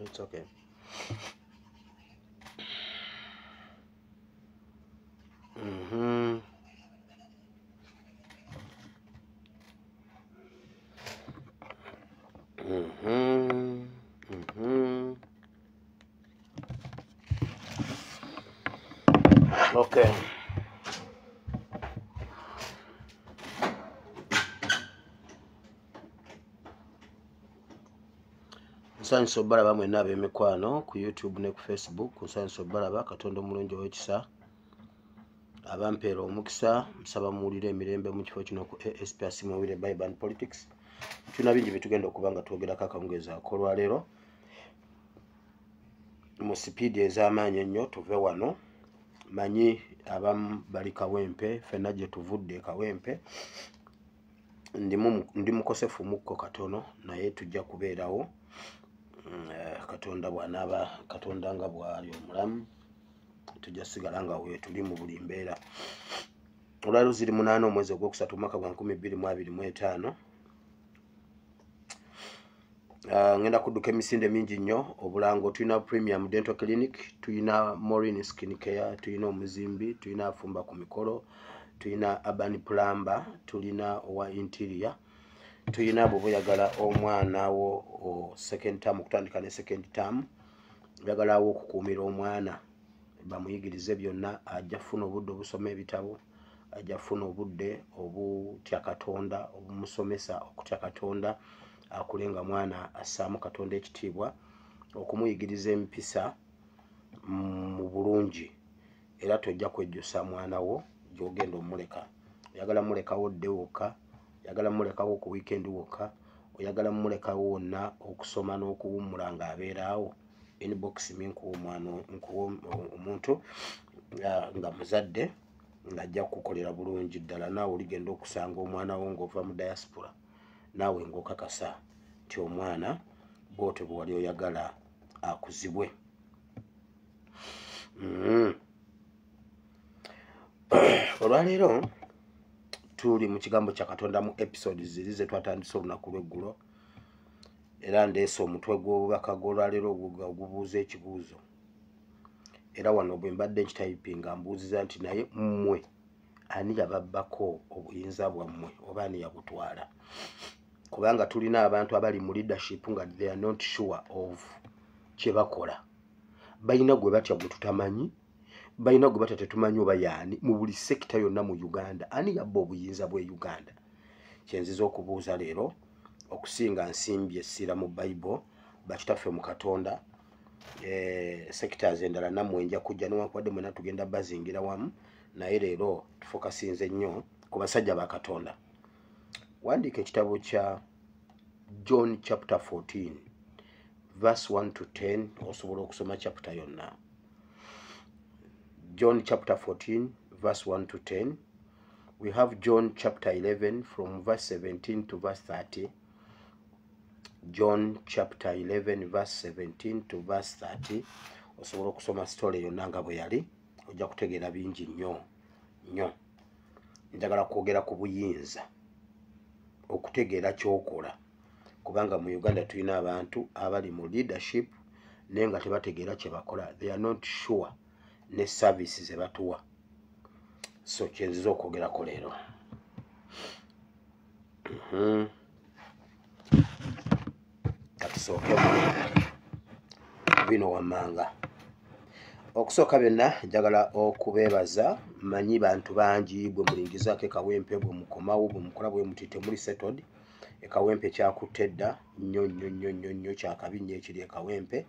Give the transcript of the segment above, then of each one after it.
It's okay. Okay. Nsanyusa obalaba mwenna ab'emikwano ku YouTube ne ku Facebook. Nsanyusa obalaba Katonda omulungi ow'ekisa abampeera omukisa nsaba muwulire emirembe mu kifo kino ku ASP Asiimwe Bible and Politics. Tulina bingi bye tugenda okuba nga twogerako akawungeezi ak'olwaleero mu sipiidi ez'amaanyi ennyo. Tuve wano, manyi abamu bali Kawempe, ffenna gye tuvudde Kawempe ndi mukosefu mukko katono, naye tujja kubeerawo Katonda bw'anaaba Katonda nga bw'ali omulamu, tujja sigala nga we tuli mu buli mbeera. Olwaleero ziri 8 omwezi ogwokusatu mwaka gwa 2025. Ngenda kudduka emisinde mingi nnyo. Obulango tulina Premium Dental Clinic, tulina Maureen Skin Care, tulina omuzimbi, tulina afumba ku mikolo, tulina Urban Plumber, tulina owa Interior, tulina bw'oyagala omwana wo second term, okutandika ne second term, oyagala wo okukuumira omwana bamuyigirize byonna, ajja kufuna obudde obusoma ebitabo, ajja kufuna obudde obutya Katonda, obumusomesa okutya Katonda, akulenga mwana assaamu Katonda ekitiibwa, okumuyigiriza empisa mu bulungi, era tojja kwejjusa mwana wo gy'ogenda omuleka. Oyagala mulekawo dde wokka, oyagala mulekawo ku weekend wokka, oyagala mulekawo wonna okusoma n'okuwummula ng'abeeraawo, inbox minkuwa omwana, nkuwa omuntu nga muzadde ng'ajja kukukolera bulungi ddala. Naawe oligenda okusanga omwana wo ng'ova mu diaspora, naawe ng'okakasa nti omwana bw'otyo bwe wali oyagala akuzibwe. Olwaleero tuli mu kigambo kya Katonda mu episode ziri ze twatandise olunaku lw'eggulo, era ndeese omutwe gw'obubaka gw'olwaleero ogubuuza ekibuuzo. Era wano bwe mbadde nkitayipinga mbuuziza nti naye mmwe ani yababbako obuyinza bwammwe oba ani yabutwala? Kubanga tulina abantu abali mu leadership nga they are not sure of kye bakola. Balina gwe batya gwe tutamanyi, balina gwe batya tetumanyi oba yaani mu buli sekita yonna mu Uganda. Ani yabba obuyinza bw'e Uganda? Kyenziza okubuuza leero, okusinga nsimbye essira mu Bible, bakitaffe mu Katonda, sectors endala nammwe nja kujja newankubadde mwena tugenda bazingira wamu, naye leero tufokasinze nnyo ku basajja ba Katonda. Wandiika ekitabo kya John chapter 14 verse 1 to 10, osobola okusoma chapter yonna. John chapter 14 verse 1 to 10. We have John chapter 11 from verse 17 to verse 30. John chapter 11 verse 17 to verse 30. Osobola okusoma story yonna nga bwe yali, ojja kutegeera bingi nnyo nnyo. Njagala kwogera ku buyinza, okutegeera ky'okola, kubanga mu Uganda tulina abantu abali mu leadership naye nga tebategeera kye bakola. They are not sure ne services ze batuwa. So kyenziza okwogerako leero. Katusooke bino wammanga. Okusooka byonna njagala okubeebaza. Manyi bantu bangi bwe mulingizaako Kawempe, bwe mukomawo, bwe mukola bwe muti temuli settled. Kawempe kyakutte dda nnyo nnyo nnyo nnyo nnyo, kyakabi nnyo ekiri e Kawempe,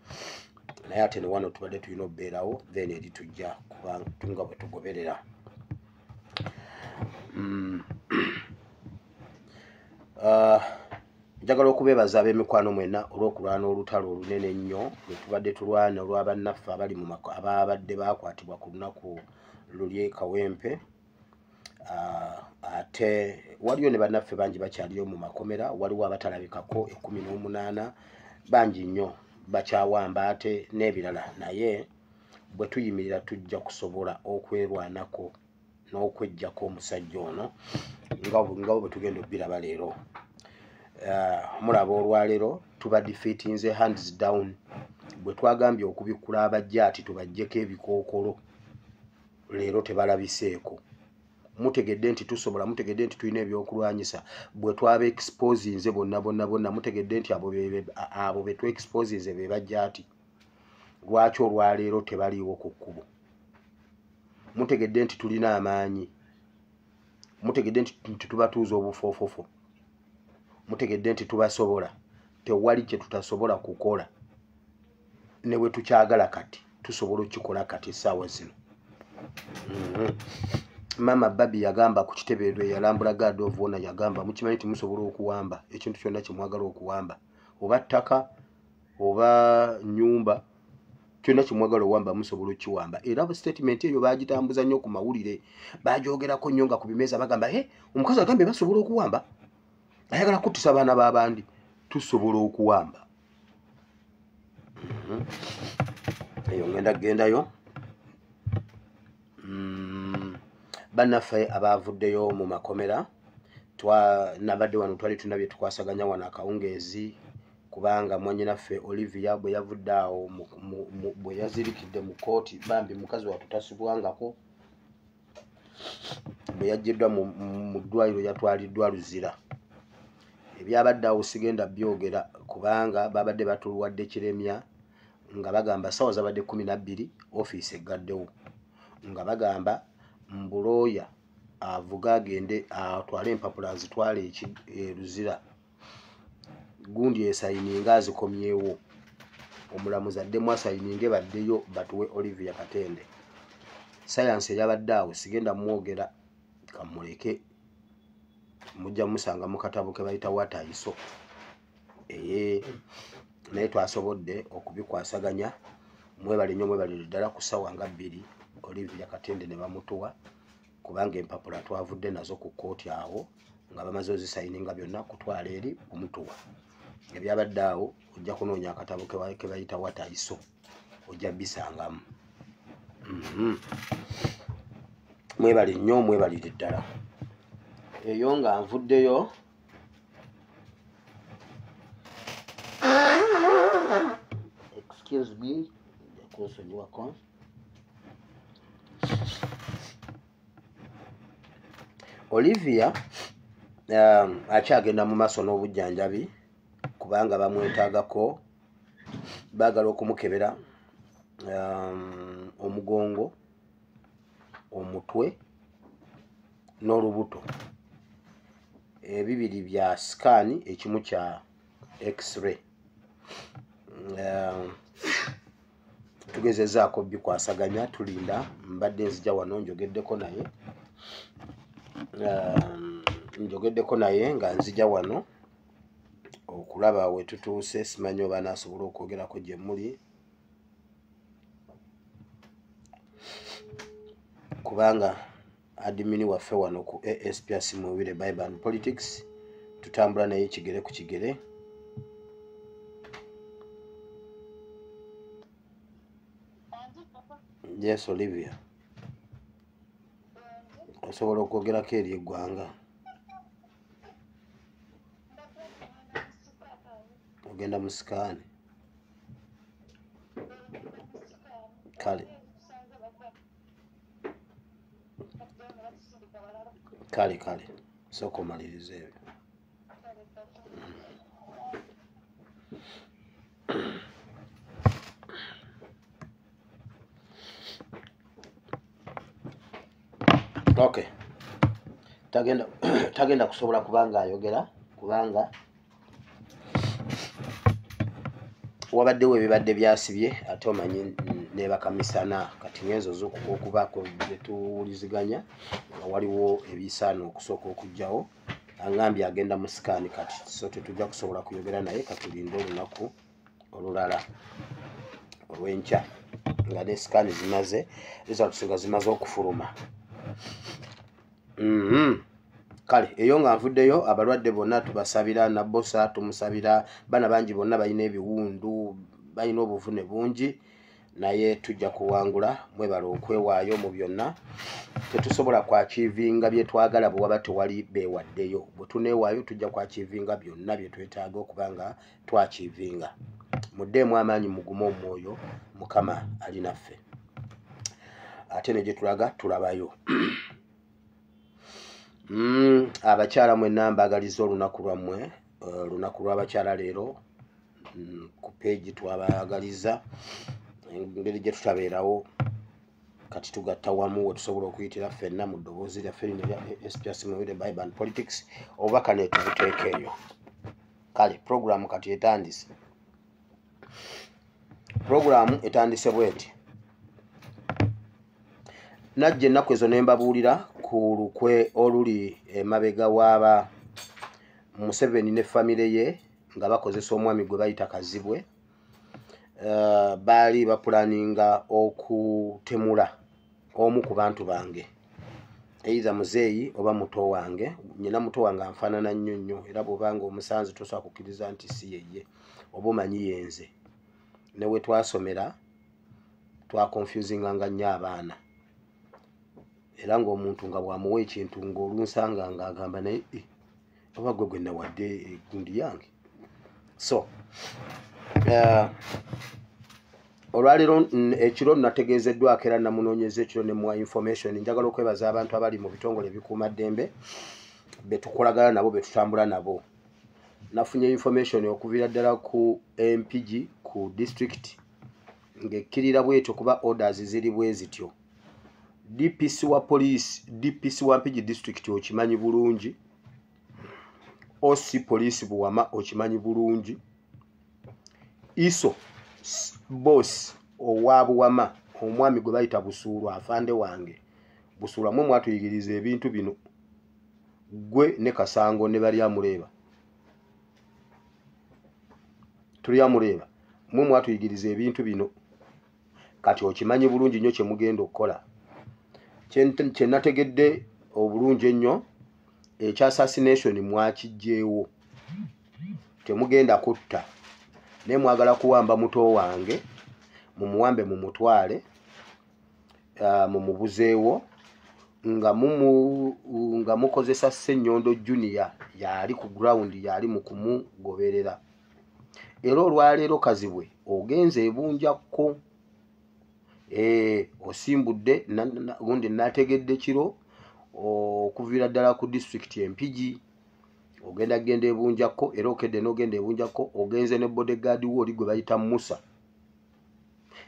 naye ate ne wano tubadde tulina okubeerawo then eri tujja kuba nga bwe tugoberera. Njagala okubeebaza ab'emikwano mwenna olw'okulwana olutalo olunene ennyo lwe tubadde tulwana olw'abannaffe abali mu ababadde baakwatibwa ku lunaku luli e Kawempe. Ate waliyo ne bannaffe bangi bakyaliyo mu makomera, waliwo abatalabikako 18 bangi nnyo bakyawamba ate n'ebirala, naye bwe tuyimirira tujja kusobola okwerwanako n'okwejjako omusajja ono nga bwe tugenda obbiraba leero. Mulaba olwaleero tuba defeatinze hands down. Bwe twagambye okubikkula abajjaati tubajjeko ebikookolo leero tebalabiseeko. Mutegedde nti tusobola, mutegedde nti tulina ebyokulwanyisa. Bwe twaba exposinze bonna mutegedde nti abo be exposinze be bajjaati. Lwaki olwaleero tebaliiwo ku kkubo? Mutegedde nti tulina amaanyi. Mutegedde nti tubatuuza obufoofofo. Mutegedde nti tubasobola. Tewali kye tutasobola kukola. Ne bwe tukyagala kati tusobola okukikola kati essaawa zino. Mama Babi yagamba ku kitebeerero yalambula Guard of Honor yagamba mukimanyi nti musobola okuwamba ekintu kyonna kye mwagala okuwamba, oba ttaka oba nnyumba, kyonna kye mwagala okuwamba musobola okukiwamba. Era statement eyo baagitambuza nnyo ku mawulire, baagyogerako nnyo nga ku bimeeza bagamba omukazi agambye basobola okuwamba, ayagala kuttisa abaana b'abandi. Tusobola okuwamba. Eyo ngenda kugendayo. Bannaffe abaavuddeyo mu makomera nabadde wano twali tunabye tukwasaganya wano akawungeezi kubanga mwannyinaffe Olivia bwe yavudde awo bwe yazirikidde mu kooti bambi mukazi wattu tasibwangako, bwe yaggiddwa mu ddwaliro yatwaliddwa Luzira. Ebyabadde awo sigenda byogera kubanga babadde batuluwadde kiremya nga bagamba ssaawa zabadde 12 ofiisi eggaddewo nga bagamba mbulooya avuga agende atwale empapula azitwale Luzira, gundi esayininga azikomyewo, omulamuzi addemu asayininge baddeyo batuwe Olivia Katende. Sayansi eyabadde awo sigenda mwogera, kamuleke mujja musanga mu katabo ke bayita Watayiso. Naye twasobodde okubikwasaganya. Mwebale nnyo, mwebale ddala ku ssaawa nga 2 Olivia Katende ne bamutuwa kubanga empapula twavudde nazo ku kooti awo nga bamaze ozisayininga byonna kutwala eri omutuwa. Ebyabadde awo ojja kunoonya akatabo ke bayita Watayiso, ojja bisangamu. Mwebale nnyo, mwebalire ddala. Eyo nga nvuddeyo excuse me kusonyiwako. Olivia akyagenda mu maaso n'obujjanjabi kubanga bamwetaagako, baagala okumukebera omugongo, omutwe n'olubuto. Ebibiri bya sikaani, ekimu kya x-ray. Tugezezaako bikwasaganya, tulinda. Mbadde nzija wano njogeddeko naye nga nzija wano okulaba we tutuuse. Simanyi oba naasobola okwogerako gye muli kubanga adimini waffe wano ku ASPS Mubire Bible and Politics tutambula naye kigere ku kigere. Yes, Olivia. Osobola okwogerako eri eggwanga. Ogenda mu sikaani. Kale. Sooka omalirize ebyo. Okay. Tagenda kusobola kubanga ayogera kubanga wabaddewo ebibadde byasibye ate omanyi nebakamisana kati ngenzo z'okubaako betuwuliziganya nga waliwo ebisaana okusooka okujjawo. Angambye agenda mu sikaani kati so tetujja kusobola kuyogera naye katulinde olunaku olulala olw'enkya nga ne sikaani zimaze results nga zimaze okufuluma. Kale eyo nga nvuddeyo, abalwadde bonna tubasabira, Nabbosa tumusabira, bana bangi bonna balina ebiwundu, balina obuvune bungi. naye tujja kuwangula mwebala okwewaayo mu byonna tetusobola kwachivinga bye twagala bwaba tewali bewaddeyo bwe tuneewaayo tujja kwachivinga byonna bye twetaaga okubanga twachivinga muddeemu amaanyi mugume omwoyo mukama ali naffe ate ne gye tulaga tulabayo abakyala mwenna mbaagaliza olunaku lwammwe lunaku lw'abakyala leero ku peegi twabaagaliza engeri gye tutabeerawo kati tugatta wamu we tusobola okuyitira ffenna mu ddoboozi lyaffe lino erya SPS Muwire Bible and Politics obubaka ne tubuteeka eyo kale programu kati etandise programu etandise bweti najja ennaku ezo ne mbabuulira ku lukwe oluli emabega waaba Museveni ne famire ye nga bakozesa omwami gwe bayita Kazibwe baali bapulaninga okutemula omu ku bantu bange eiza muzeeyi oba muto wange nyina muto wange anfaanana nnyo nnyo era bw'obanga omusanze tosobola kukkiriza nti si yeye oba omanyi yenze ne we twasomera twakonfusinganga nnyo abaana era ng'omuntu nga bw'amuwa ekintu ng'olunsanga ng'agamba naye oba gwe nawadde egundi yange so olwaleero ekiro nategeezeddwako era namunoonyeza ekiro ne muwa information njagala okwebaza abantu abali mu bitongole ebikuuma ddembe be tukolagana nabo be tutambula nabo nafunye information okuviira ddala ku MPG ku district ng'ekkirira bwetyo kuba orders ziri bwe zityo DPC wa police DPC wa MPG district okimanyi bulungi OC police Buwama okimanyi bulungi iso boss owa Buwama omwami gwe bayita Busuulwa afande wange Busuulwa mwe mwatuyigiriza ebintu bino gwe ne Kasango ne bali amuleeba tuli amuleeba mwe mwatuyigiriza ebintu bino kati okimanyi bulungi nnyo kye mugenda okukola kye nategedde obulungi ennyo ekya assassination mwakijjeewo temugenda kutta ne mwagala kuwamba muto wange mumuwambe mumutwale mumubuzeewo nga mukozesa Ssenyondo Junior yali ku ground yali mu kumugoberera era olwaleero Kazibwe ogenze ebunjakko osimbudde gundi nategedde kiro okuviira ddala ku district MPG ogenda genda ebunjakko era okedde n'ogenda ebunjakko ogenze ne bodyguard wo oli gwe bayita Musa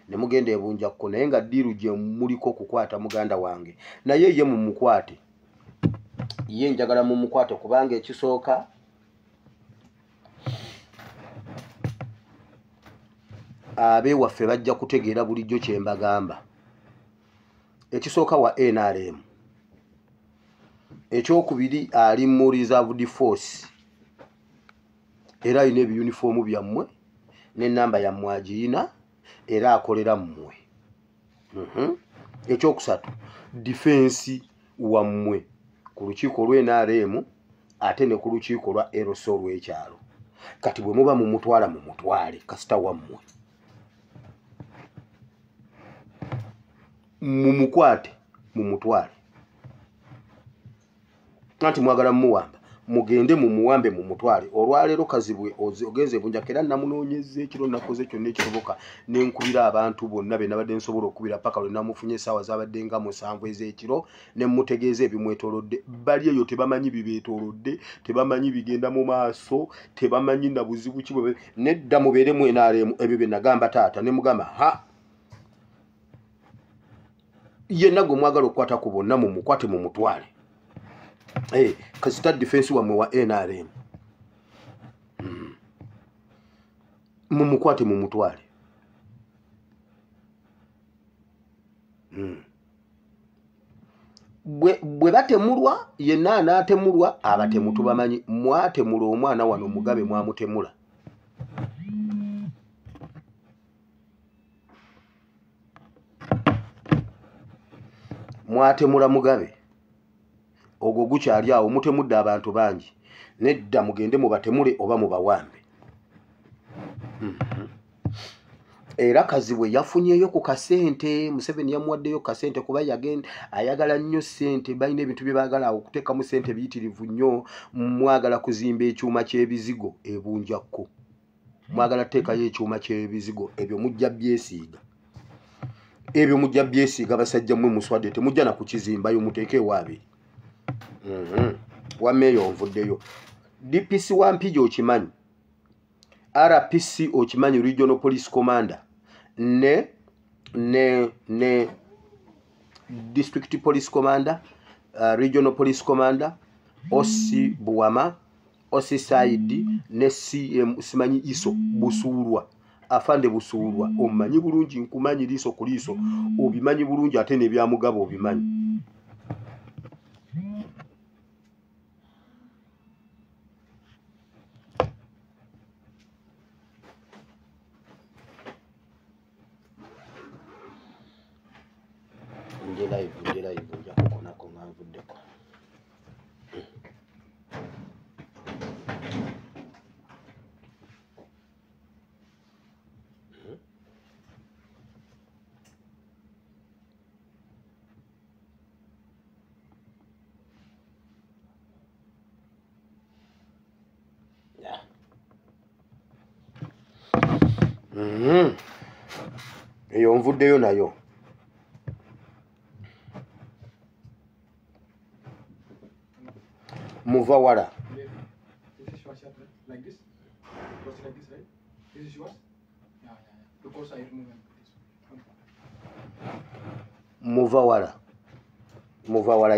ne mugenda ebunjakko naye nga ddiiru gye muliko okukwata muganda wange naye ye mumukwate ye njagala mumukwate kubanga ekisooka abeewaffe bajja kutegeera bulijjo kye mbagamba ekisooka wa NRM ekyokubiri ali mu reserved force era alina ebiyunifoomu byammwe n'ennamba yammwe agiyina era akolera mmwe ekyokusatu defense wammwe ku lukiiko lw'NRM ate ne ku lukiiko lwa LSO lw'ekyalo kati bwe muba mumutwala mumutwale kasita wammwe mumukwate mumutwale anti mwagala mumuwamba mugende mumuwambe mumutwale olwaleero Kazibwe ogenze ebunjako era namunoonyeza ekiro nakoze kyonna ekisoboka nenkubira abantu bonna be nabadde nsobola okubira paka lwe namufunye essaawa zabadde nga 7 ez'ekiro ne mutegeeza ebimwetoolodde bali eyo tebamanyi bibeetoolodde tebamanyi bigenda mu maaso tebamanyi na buzibu ki bwe nedda mubeere mu NRM ebyo bye nagamba taata ne mugamba ha yenna gwe mwagala okukwata ku bonna mumukwate mumutwale kasita defense wamwe wa NRM mumukwate mumutwale bwe batemulwa yenna anaatemulwa abatemu tubamanyi mwatemula omwana wano Mugabe mwamutemula mwatemula Mugabe ogwo gukyali awo mutemudde abantu bangi nedda mugende mubatemule oba mubawambe era Kazibwe yafunyeyo ku kasente. Museveni yamuwaddeyo kasente kuba ayagala nnyo sente. Balina ebintu bye baagala okuteekamu sente biyitirivu nnyo. Mwagala kuzimba ekyuma ky'ebizigo ebunjakko, mwagala teekayo ekyuma ky'ebizigo, ebyo mujja byesiiga, ebyo mujja byesiiga. Basajja mmwe muswadde temujja na kukizimbayo, muteekeewo abiri. Wammeeyo onvuddeyo. DPC Wampigi okimanyi, RPC okimanyi, Regional Police Commander ne District Police Commander, Regional Police Commander, OC Buwama, OC Saidi ne CM simanyi Iso Busuulwa, Afande Busuulwa. Omanyi bulungi, nkumanyi liiso ku liiso, obimanyi bulungi ate n'ebyamugabo obimanyi. Ndi live nja kukonako nga nvuddeko. Eyo nvuddeyo nayo. Muvawala. This is yours, like this. It was like this, right? This is yours. Yeah. Because I remove this. Muvawala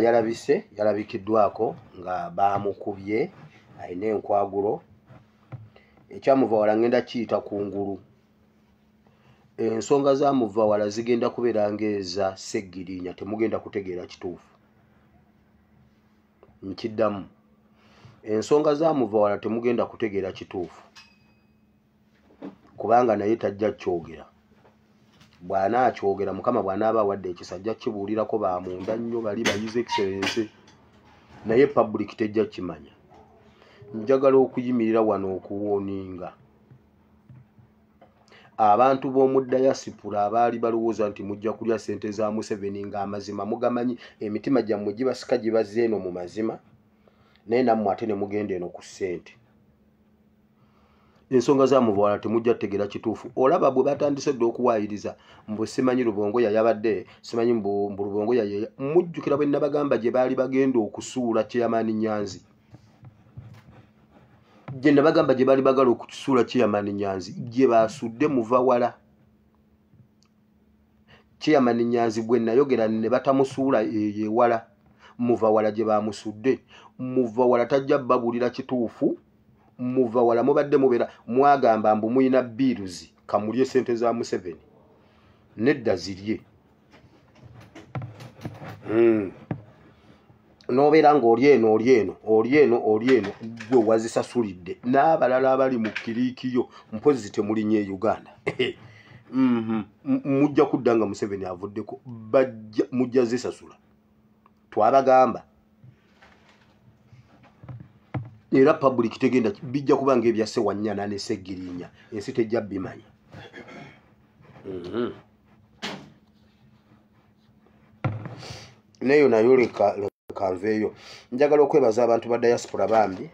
yalabikiddwako nga baamukubye, alina enkwagulo. Ekya Muvawala ngenda kiyita kungulu. Ensonga za Muvawala zigenda kubeera ng'eza Seggirinya, temugenda kutegeera kituufu. Nkiddamu. Ensonga za Muvawala temugenda kutegeera kituufu, kubanga naye tajja kyogera. Bw'anaakyogera, Mukama bw'anaaba awadde ekisa ajja kibuulirako bamunda nnyo, bali bayize excellence, naye public tejja kimanya. Njagala okuyimirira wano okuwooninga abantu b'omu diaspora abaali balowooza nti mujja kulya ssente za Museveni ng'amazima mugamanyi, emitima gyammwe gibasika gibazze eno mu mazima, naye nammwe ate ne mugenda eno ku ssente. Ensonga za Muvawala temujja kutegeera kituufu. Olaba bwe batandise dde okuwaayiriza mbu simanyi Rubongoya yabadde, simanyi mbu Rubongoya mujjukira bwe nabagamba gye baali bagenda okusuula Chairman Nyanzi. Gye nabagamba gye baali bagala okusuula Chairman Nyanzi, gye baasudde Muvawala. Chairman Nyanzi bwe nayogera ne batamusuula ewala, Muvawala gye baamusudde. Muvawala tajja babuulira kituufu. Muvawala mubadde mubeera mwagamba mbu muyina biruzi kamulye ssente za Museveni. Nedda zirye. N'obeera ng'oli eno gwe wazisasulidde, n'abalala abali mu kiriikiyo mpozi temulinye e Uganda. Mujja kudda nga Museveni avuddeko, mujja zisasula. Twabagamba. Era public tegenda bijja kubanga ebya Sewanyana ne Seggirinya, ensi tejja bimanya. Neyo nayo leka nveeyo. Njagala okwebaza abantu ba diaspora bambi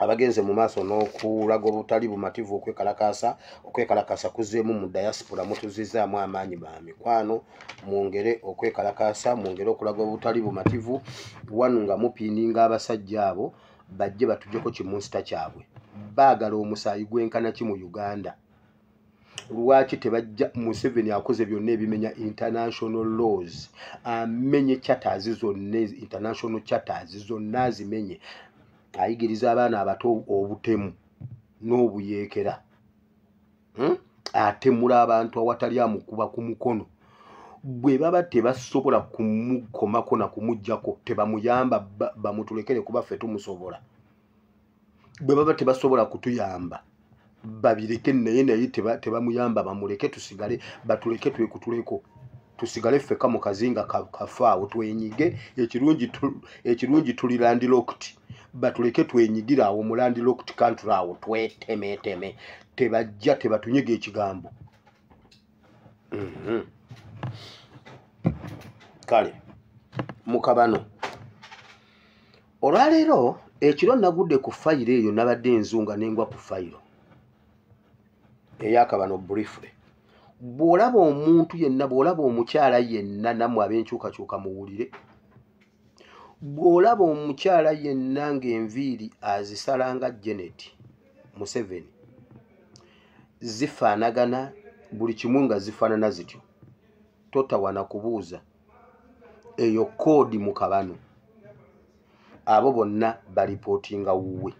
abagenze mu maaso n'okulaga obutali bumativu okwekalakasa kuzeemu mu diaspora mutuzizaamu amaanyi ba mikwano, mwongere okwekalakasa, mwongere okulaga obutali bumativu wanu nga mupiininga abasajja abo bajje batujjeko kimunsita kyabwe. Baagala omusaayi gwenkana ki mu Uganda? Lwaki tebajja? Museveni akoze byonna ebimenya international laws, amenye charters zonna, international charters zonna azimenye. Ayigiriza abaana abato obutemu n'obuyeekera. Atemula abantu awatali amukuba ku mukono. Bwe baba tebasobola kumukomako na kumujjako, tebamuyamba bamutulekere kuba ffe tumusobola. Bwe baba tebasobola kutuyamba, babireke naye tebamuyamba, bamuleke tusigale, batuleke twekutuleko. Tusigale ffeka mu kazinga kafaawo twenyige. Ekirungi tuli landlocked, batuleke twenyigire awo mu landlocked country awo twetemeteme. Tebajja tebatunyiga ekigambo. kale mukabano olwaleero ekiro nagudde ku fayiro eyo nabadde enzunga nengwa ku fayiro eyakabano briefly. Bw'olaba omuntu yenna, bw'olaba omukyala yenna, nammwe ab'enkyukakyuka muwulire, bw'olaba omukyala yenna ng'enviiri azisala nga Janet Museveni zifaanagana, buli kimu nga zifaanana zityo, totawana kubuuza, eyo koodi mu kabano. Abo bonna balipootinga wuwe.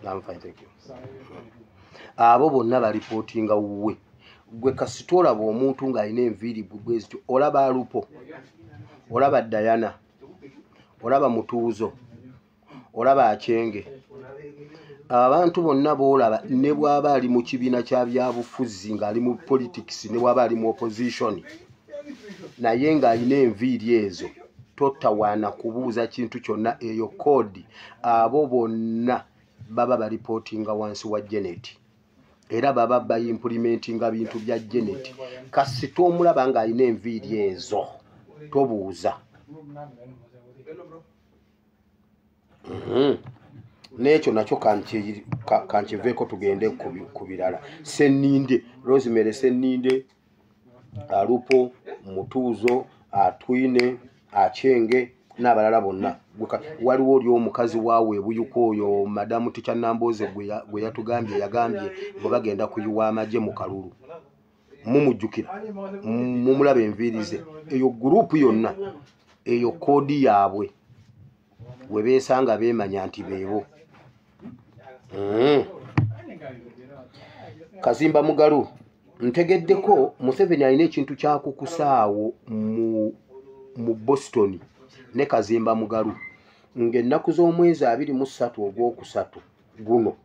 I'm fine, thank you. Abo bonna balipootinga wuwe. Gwe kasita olaba omuntu ng'alina enviiri bwe zityo, olaba Alupo, olaba Diana, olaba Mutuuzo, olaba Achenge. Abantu bonna boolaba, ne bw'aba ali mu kibiina kya byabufuzi ng'ali mu politics, ne bw'aba ali mu opposition, naye ng'alina enviiri ezo, totawaana kubuuza kintu kyonna, eyo koodi. Abo bonna baba balipootinga wansi wa Janet, era baba bayimplementinga bintu bya Janet. Kasita omulaba ng'alina enviiri ezo, tobuuza. N'ekyo nakyo kankiveeko tugende ku birala. Senninde, Rosemary Senninde, Alupo, Mutuuzo, Atwine, Achenge n'abalala bonna. Waliwo oli omukazi waawe ebuyuka oyo Madamu Ticha Nambooze gwe yatugambye, yagambye bwe bagenda kuyiwa amagye mu kalulu. Mumujjukira, mumulaba enviiri ze. Eyo gurupu yonna, eyo koodi yaabwe, we beesanga beemanya nti beebo. Kazimba Mugalu, ntegeddeko Museveni alina ekintu kyakukusaawo mu Boston ne Kazimba Mugalu ng'ennaku z'omwezi 23 ogwokusatu guno,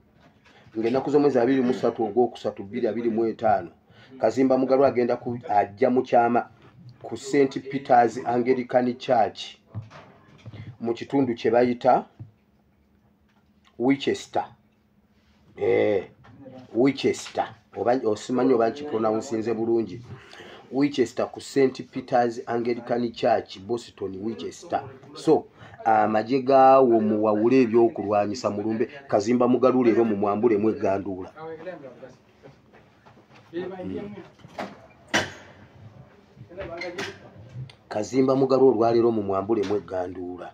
ng'ennaku z'omwezi 23 ogwokusatu 2025, Kazimba Mugalu agenda ajja mu kyama ku St. Peter's Anglican Church mu kitundu kye bayita Winchester. Winchester, osimanyi oba nkipronouncing bulungi. Winchester ku St. Peter's Anglican Church, Boston, Winchester. So amagye gaawo muwawule ebyokulwanyisa mulumbe. Kazimba Mugalu leero mu mwambulemu egganduula. Kazimba Mugalu olwaleero mu mwambulemu egganduula.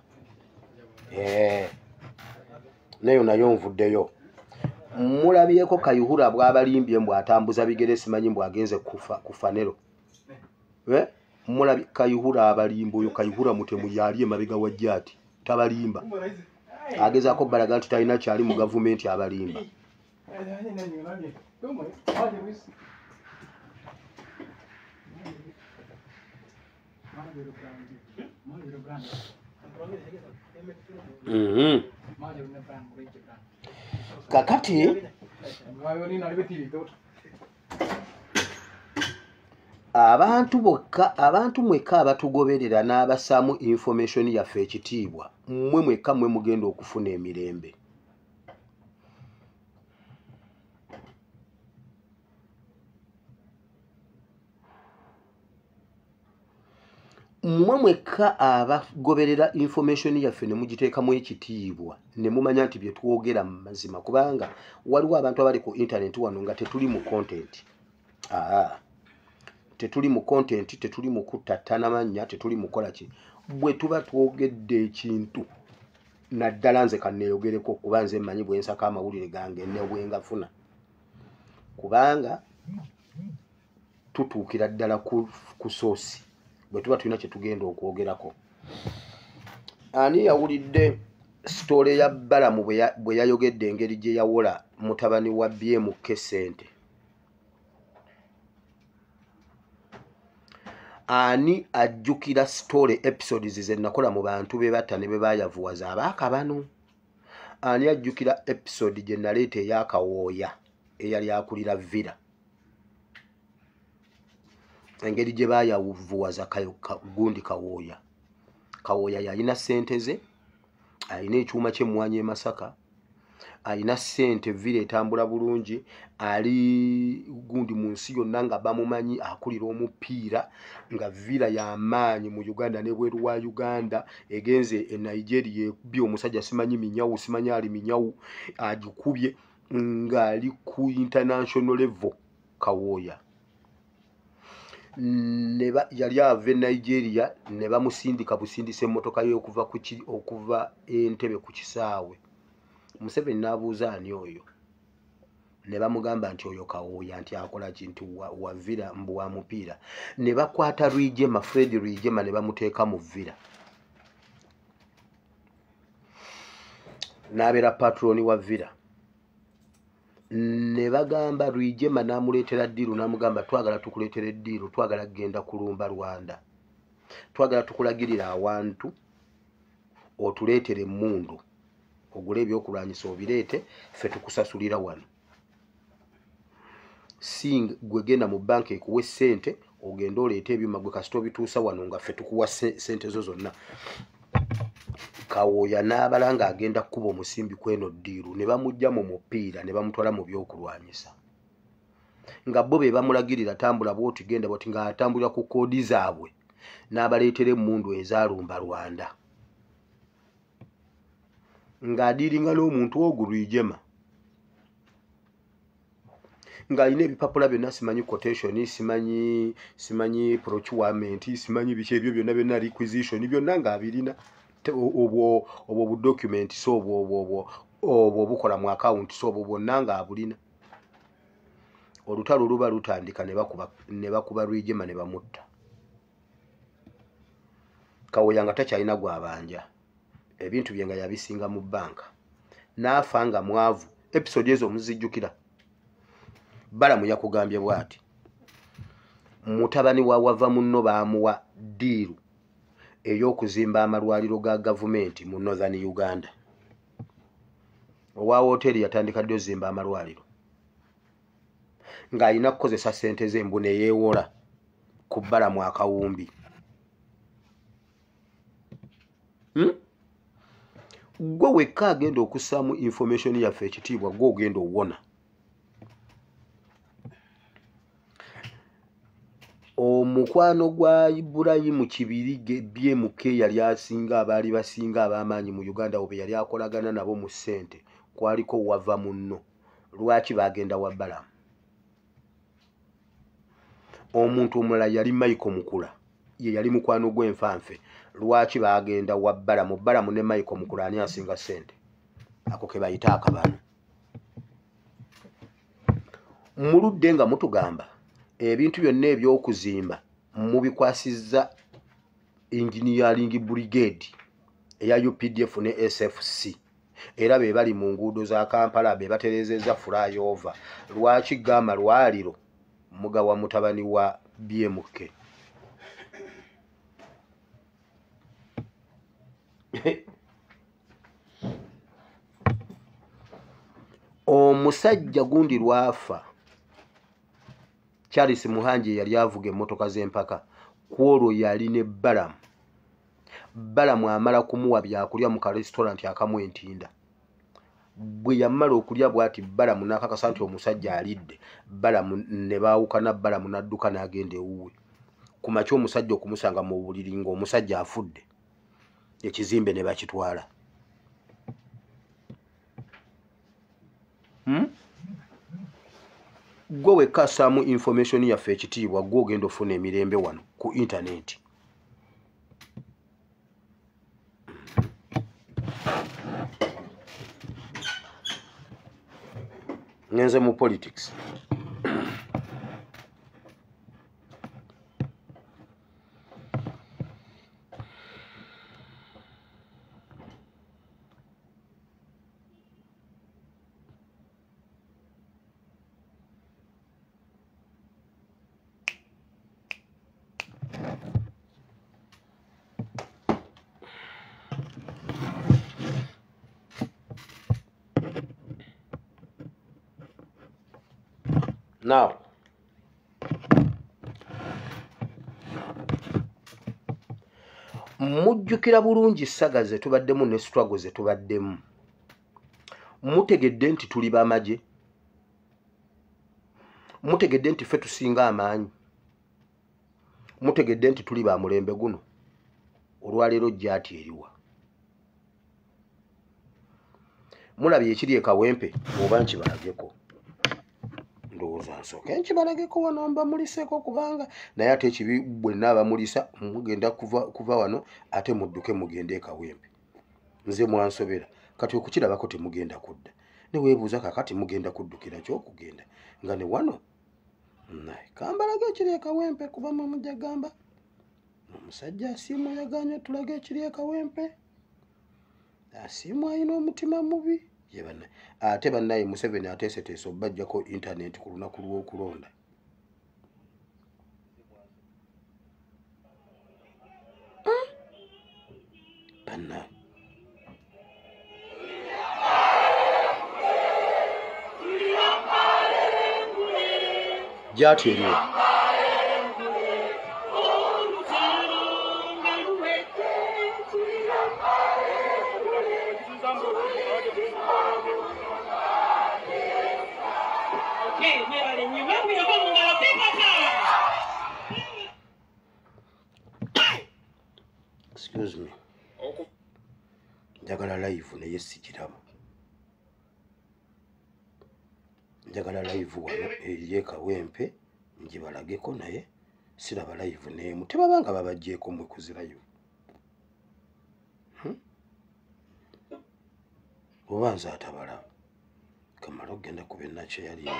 Nayo nvuddeyo. Mulabyeko Kayihura bw'abalimbye mbw atambuza bigere, simanyi mbw agenze kufa nero. Mulabye Kayihura abalimba oyo, Kayihura mutemu yali emabega wa Jati, tabalimba. Agezaako balaga nti talina kyali mu gavumenti abalimba. Kakati abantu mweka abatugoberera n'abasaamu information yaffe ekitiibwa, mmwe mweka mwe mugenda okufuna emirembe. Mmwe mweka abagoberera information yaffe ne mugiteekamu ekitiibwa, ne mumanya nti bye twogera mazima, kubanga waliwo abantu abali ku internet wano nga tetuli mu content. Tetuli mu content, tetuli mu kutattana mannya, tetuli mu kola ki. Bwe tuba twogedde ekintu naddala nze kanneeyogereko, kuba nze mmanyi bwe nsaka amawulire gange ne bwe ngafuna, kubanga tutuukira ddala ku soosi bwe tuba tulina kye tugenda okwogerako. Ani yawulidde story ya Balamu bwe yayogedde engeri gye yawola mutabani wa BMK ssente? Ani ajjukira story episodes ze nakola mu bantu be batta ne be bayavuwaza abaakabano? Ani ajjukira episode gye naleeta ey'akawooya eyali akulira Villa, engeri gye bayavuwaza gundi Kawooya? Kawooya yalina ssente ze, alina ekyuma ky'emmwanyi e Masaka, alina ssente, villa etambula bulungi, ali gundi mu nsi yonna nga bamumanyi akulira omupiira, nga villa y'amaanyi mu Uganda ne bweru wa Uganda, egenze e Nigeria ekubye omusajja simanyi minyawu, simanyi ali minyawu, agikubye ng'ali ku international level. Kawooya yali ava e Nigeria ne bamusindika busindisa emmotoka ye okuva Entebbe ku kisaawe. Museveni n'abuuza ani oyo, ne bamugamba nti oyo Kawooya, nti akola kintu wa villa mbu wa mupiira. Ne bakwata Rwigema, Fred Rwigema, ne bamuteeka mu villa, n'abeera patroni wa villa. Ne bagamba Rwigema n'amuleetera ddiiru, n'amugamba twagala tukuleetera eddiiru, twagala kugenda kulumba Rwanda, twagala tukulagirira awantu otuleetere emmundu, ogule ebyokulwanyisa obireete, ffe tukusasulira wano. Si gwe genda mu banka ekuwa ssente ogenda oleeta ebyuma gwe kasita obituusa wano nga ffe tukuwa ssente zo zonna. Kawooya n'abala ng'agenda kuba omusimbi kweno ddiiru, ne bamujja mu mupiira ne bamutwala mu byokulwanyisa, nga bo be bamulagirira tambula bwoti, genda bwoti, ng'atambulira ku koodi zaabwe, n'abaleetera emmundu ezaalumba Rwanda, ng'adiiringa n'omuntu ogwo Rwigema, ng'alina ebipapula byonna, simanyi quotation, simanyi procurement, simanyi biki ebyo byonna requisition byonna ng'abirina, obwo budocument, so obwo obukola mu account, so obwo bwonna ng'abulina. Olutalo luba lutandika ne bakuba Rwigema ne bamutta. Kawooya nga takyalina gwabanja, ebintu bye nga yabisinga mu banka, n'afa nga mwavu. Episode ezo muzijjukira. Balamu yakugambye bw'ati, mutabani wa wava munno baamuwa ddiiru ey'okuzimba amalwaliro ga gavumenti mu Northern Uganda. Owa wooteri yatandika ddi ozimba amalwaliro, ng'alina kukozesa ssente z'embu ne yeewola ku Balamu akawumbi. Gwe wekka agenda okussaamu information yaffe ekitiibwa, gwe ogenda owona. Omukwano gwa Ibrahim Kibirige BMK yali asinga abaali basinga ab'amaanyi mu Uganda obe yali akolagana nabo mu ssente, kwaliko wava munno. Lwaki bagenda wa Balamu? Omuntu omulala yali Michael Mukula, ye yali mukwano gw'enfanfe. Lwaki bagenda wa Balamu? Balamu ne Michael Mukula ani asinga ssente? Ako ke bayita akabano. Muludde nga mutugamba ebintu byonna eby'okuzimba mubikwasizza engineering brigade eya UPDF ne SFC, era be bali mu nguudo za Kampala, be baterezeza flyover. Lwaki gama lwaliro mugawa mutabani wa BMK? Omusajja gundi lwafa, Charles Muhanji yali avuga emmotoka z'empaka, kwolwo yali ne Balamu. Balamu amala kumuwa byakulya mu ka restaurant akamu Entinda. Bwe yamala okulya bw'ati, Balamu n'akakasa nti omusajja alidde. Balamu ne baawukana, Balamu n'adduka n'agenda ewuwe. Ku makya omusajja okumusanga mu buliri ng'omusajja afudde, ekizimbe ne bakitwala. Gwe wekka assaamu information yaffe ekitiibwa, gwe ogenda ofuna emirembe wano ku internet. Ngenze mu politics. Now, mujjukira bulungi saga ze tubaddemu ne struggle ze tubaddemu. Mutegedde nti tuli bamaje, mutegedde nti ffe tusinga amaanyi, mutegedde nti tuli ba mulembe guno. Olwaleero jjaati eriwa. Mulabye ekiri e Kawempe oba nkibalageko. Ndowooza nsooke nkibalageko wano mba muliseko kubanga naye ate ekibi bwe naaba mulisa mugenda kuva wano ate mudduke mugende e Kawempe. Nze mwansobera kati okukirabako temugenda kudda. Ne weebuuza kakati mugenda kuddukira ky'okugenda nga ne wano naye kambalage ekiri e Kawempe kuba mwe mujja gamba omusajja asiimwa yaganya tulage ekiri e Kawempe. Asiimwa alina omutima mubi ye bannaye. Ate bannaye Museveni ateeseteese obbajjako intaneti ku lunaku lw'okulonda. Bannaye jjaati eriwa. Excuse me. Njagala live naye sikiraba. Njagala live wano eri e Kawempe ngibalageko naye siraba live n'emu. Tebabanga babajjeeko mwe kuzirayo. Oba nze atabalaba. Kamala ogenda kuba ennakye yalinze.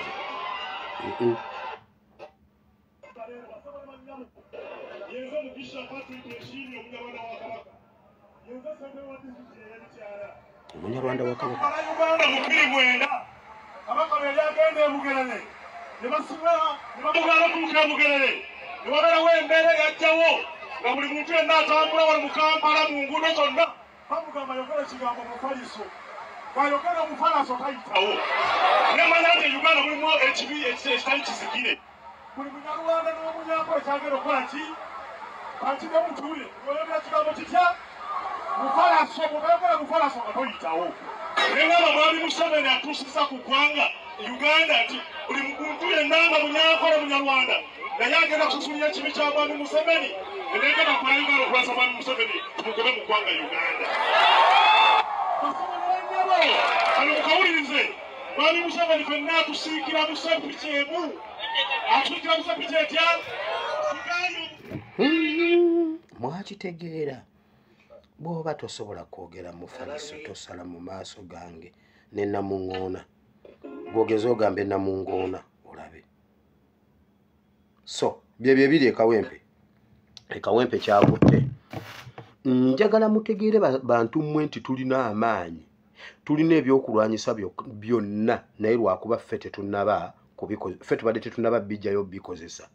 Omunyarwanda wa Kabaka. Kabaka yali agenda e Bugerere ne basiba ne bamugala okuluka Bugerere ne wabeerawo embeera yajjawo nga buli muntu yenna atambula wano mu Kampala mu nguudo zonna bamugamba yogera ekigambo mufaliso bw'ayogera omufalaso tayitawo. Nemanya nti Uganda mulimu ekibi ekitali kisigire. Buli munyarwanda n'omunyako ekyagenda okukola ki bakide mutuule oyogera kigambo kitya mufalaso bw'ayogera mufalaso nga toyitawo. Nenga mwami Museveni atuusiza ku ggwanga Uganda nti buli muntu yenna nga munyankole munyarwanda naye agenda kususulira ekibi kya mwami Museveni negenda kukola Uganda okulwasa mwami Museveni tumugobe mu ggwanga Uganda. Ano mukawulirize mwami Museveni fenna atusiikira musepiki emu atusiikira musepiki etya sigano. Mwakitegeera. Bw'oba tosobola kwogera mufaliso tosala mu maaso gange ne namuŋŋoona. Gwogeza ogambe namuŋŋoona olabe. So bye biri e Kawempe. E Kawempe kyavutte. Njagala mutegeere bantu mmwe nti tulina amaanyi. Tulina ebyokulwanyisa byonna naye lwakuba ffe tetunnaba tubadde tetunnaba bijjayo bikozesa.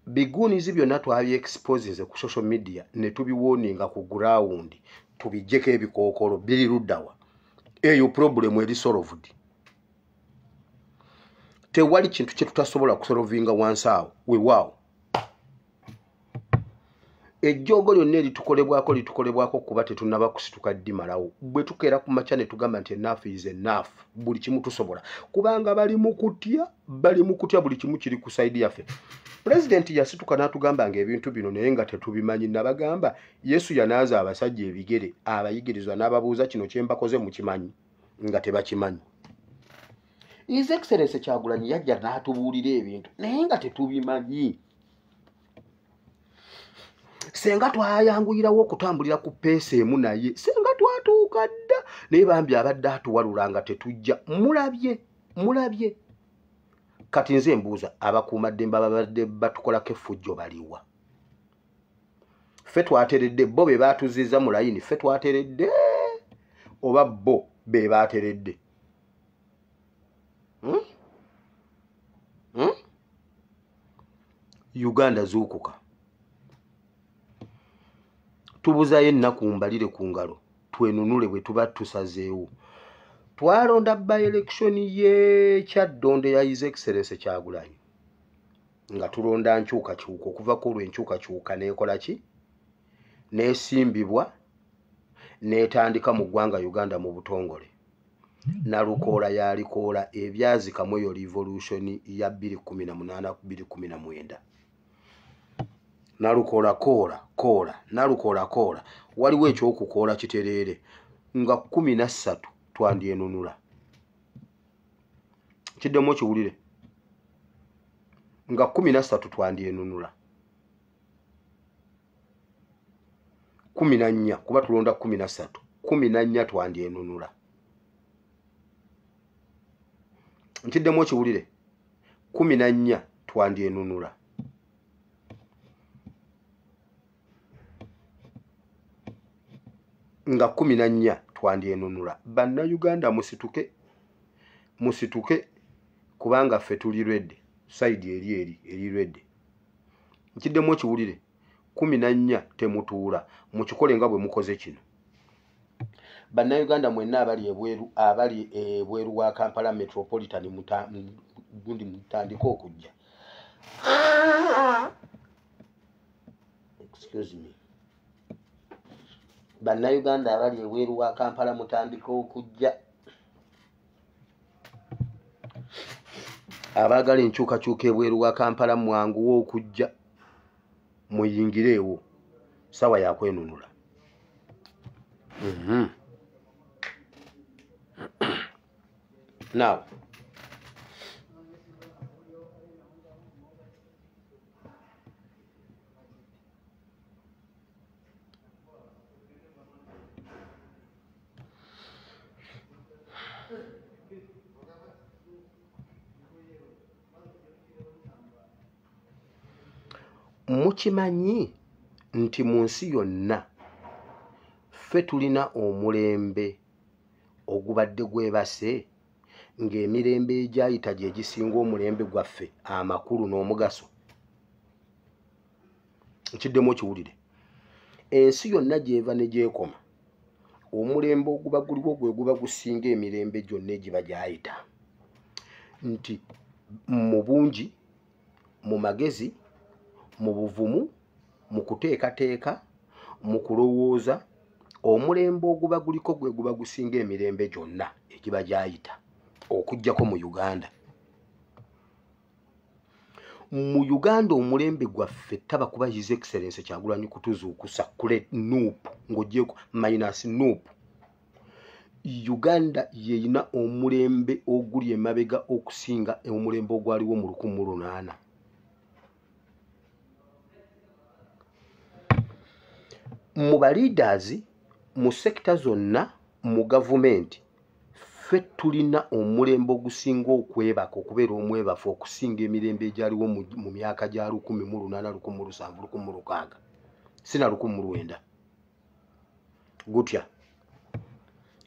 Biguunizi byonna twabyeexposinze ku social media ne tubiwooninga ku ground tubijjeko ebikookolo biri luddawa. Eyo problem eri solved. Tewali kintu kye tutasobola kusolvinga wansi awo weewaawo. Ejjoogo lyonna litukolebwako kuba tetunnaba kusituka ddimalawo. Bwe tukeera ku makya ne tugamba nti enough is enough. Buli kimu tusobola. Kubanga bali mu kutya buli kimu kiri ku saidi yaffe. President yasituka n'atugamba ng'ebintu bino naye nga tetubimanyi. Nabagamba Yesu yanaaza abasajja ebigere abayigirizwa n'ababuuza kino kye mbakoze mukimanyi nga tebakimanyi. His Excellency Kyagulanyi yajja n'atubuulira ebintu naye nga tetubimanyi. Senga twayanguyirawo okutambulira ku peesa emu naye senga twatuuka dda naye bambi abadde atuwalula nga tetujja. Mulabye kati nze mbuuza abakuumaddembe ababadde batukolako effujjo baliwa? Ffe twateredde bo be baatuzizza mu layini ffe twateredde oba bo be baateredde? Uganda zuukuka. Tubuzayo ennaku mbalire ku ngalo twenunule bwe tuba tusazeewo. Twalonda by election ye Kyaddondo ya His Excellency Kyagulanyi nga tulonda nkyukakyuka okuva ku lw'enkyukakyuka n'ekola ki nesimbibwa netandika mu ggwanga Uganda mu butongole. Nalukoola yalikoola ebyazikamu eyo revolution ya 2018-2019. Nalukoola koola waliwo ekyokukoola kitereere nga 13 twandyenunula. Kiddemu kiwulire nga 13 twandyenunula. 14 kuba tulonda 13 14 twandyenunula. Nkiddemu kiwulire 14 twandyenunula. Nga 14 twandyenunula. Bannayuganda musituke kubanga ffe tuli ready. Side eri ready. Nkiddemu kiwulire 14 temutuula mukikole nga bwe mukoze kino. Bannayuganda mwenna abali ebweru wa Kampala Metropolitan gundi mutandika okujja. Excuse me. Bannayuganda abali ebweru wa Kampala mutandika okujja. Abaagala enkyukakyuka ebweru wa Kampala mwanguwa okujja. Muyingireewo sawa ya kwenunula. Now mukimanyi nti mu nsi yonna ffe tulina omulembe ogubadde gwebase ng'emirembe egyayita gye gisinga omulembe gwaffe amakulu n'omugaso. Kiddemu kiwulire ensi yonna gyeva ne gyekoma omulembe oguba guliwo gwe guba gusinga emirembe gyonna egiba gyayita nti mu bungi mu magezi mu buvumu mu kuteekateeka mu kulowooza omulembe oguba guliko gwe guba gusinga emirembe gyonna egiba gyayita okujjako mu Uganda. Mu Uganda omulembe gwaffe taba kuba His Excellency Kyagulanyi kutuzuukusa kule nuupu ng'ogyeko minus nuupu. Uganda yeyina omulembe oguli emabega okusinga omulembe ogwaliwo mu 1800. Mu baleaders mu sekita zonna mu gavumenti ffe tulina omulembe ogusinga okwebaka okubeera omwebafu okusinga emirembe egyaliwo mu myaka gya 1800, 1700, 1600 sina 1900. Gutya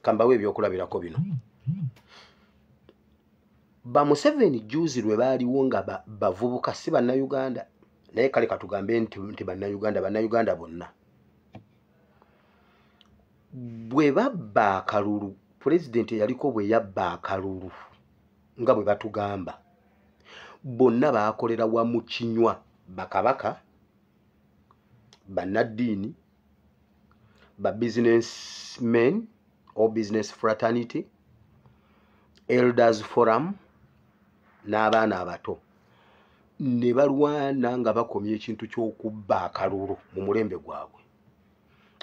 kambawo ebyokulabirako bino. Ba Museveni juzi lwe baaliwo nga bavubuka si bannayuganda naye kale katugambe nti bannayuganda bonna bwe babba akalulu pulezidenti eyaliko bwe yabba akalulu nga bwe batugamba bonna baakolera wamu kinywa bakabaka bannaddiini ba businessmen or business fraternity elders forum n'abaana abato ne balwana nga bakomya ekintu ky'okubba akalulu mu mulembe gwabwe.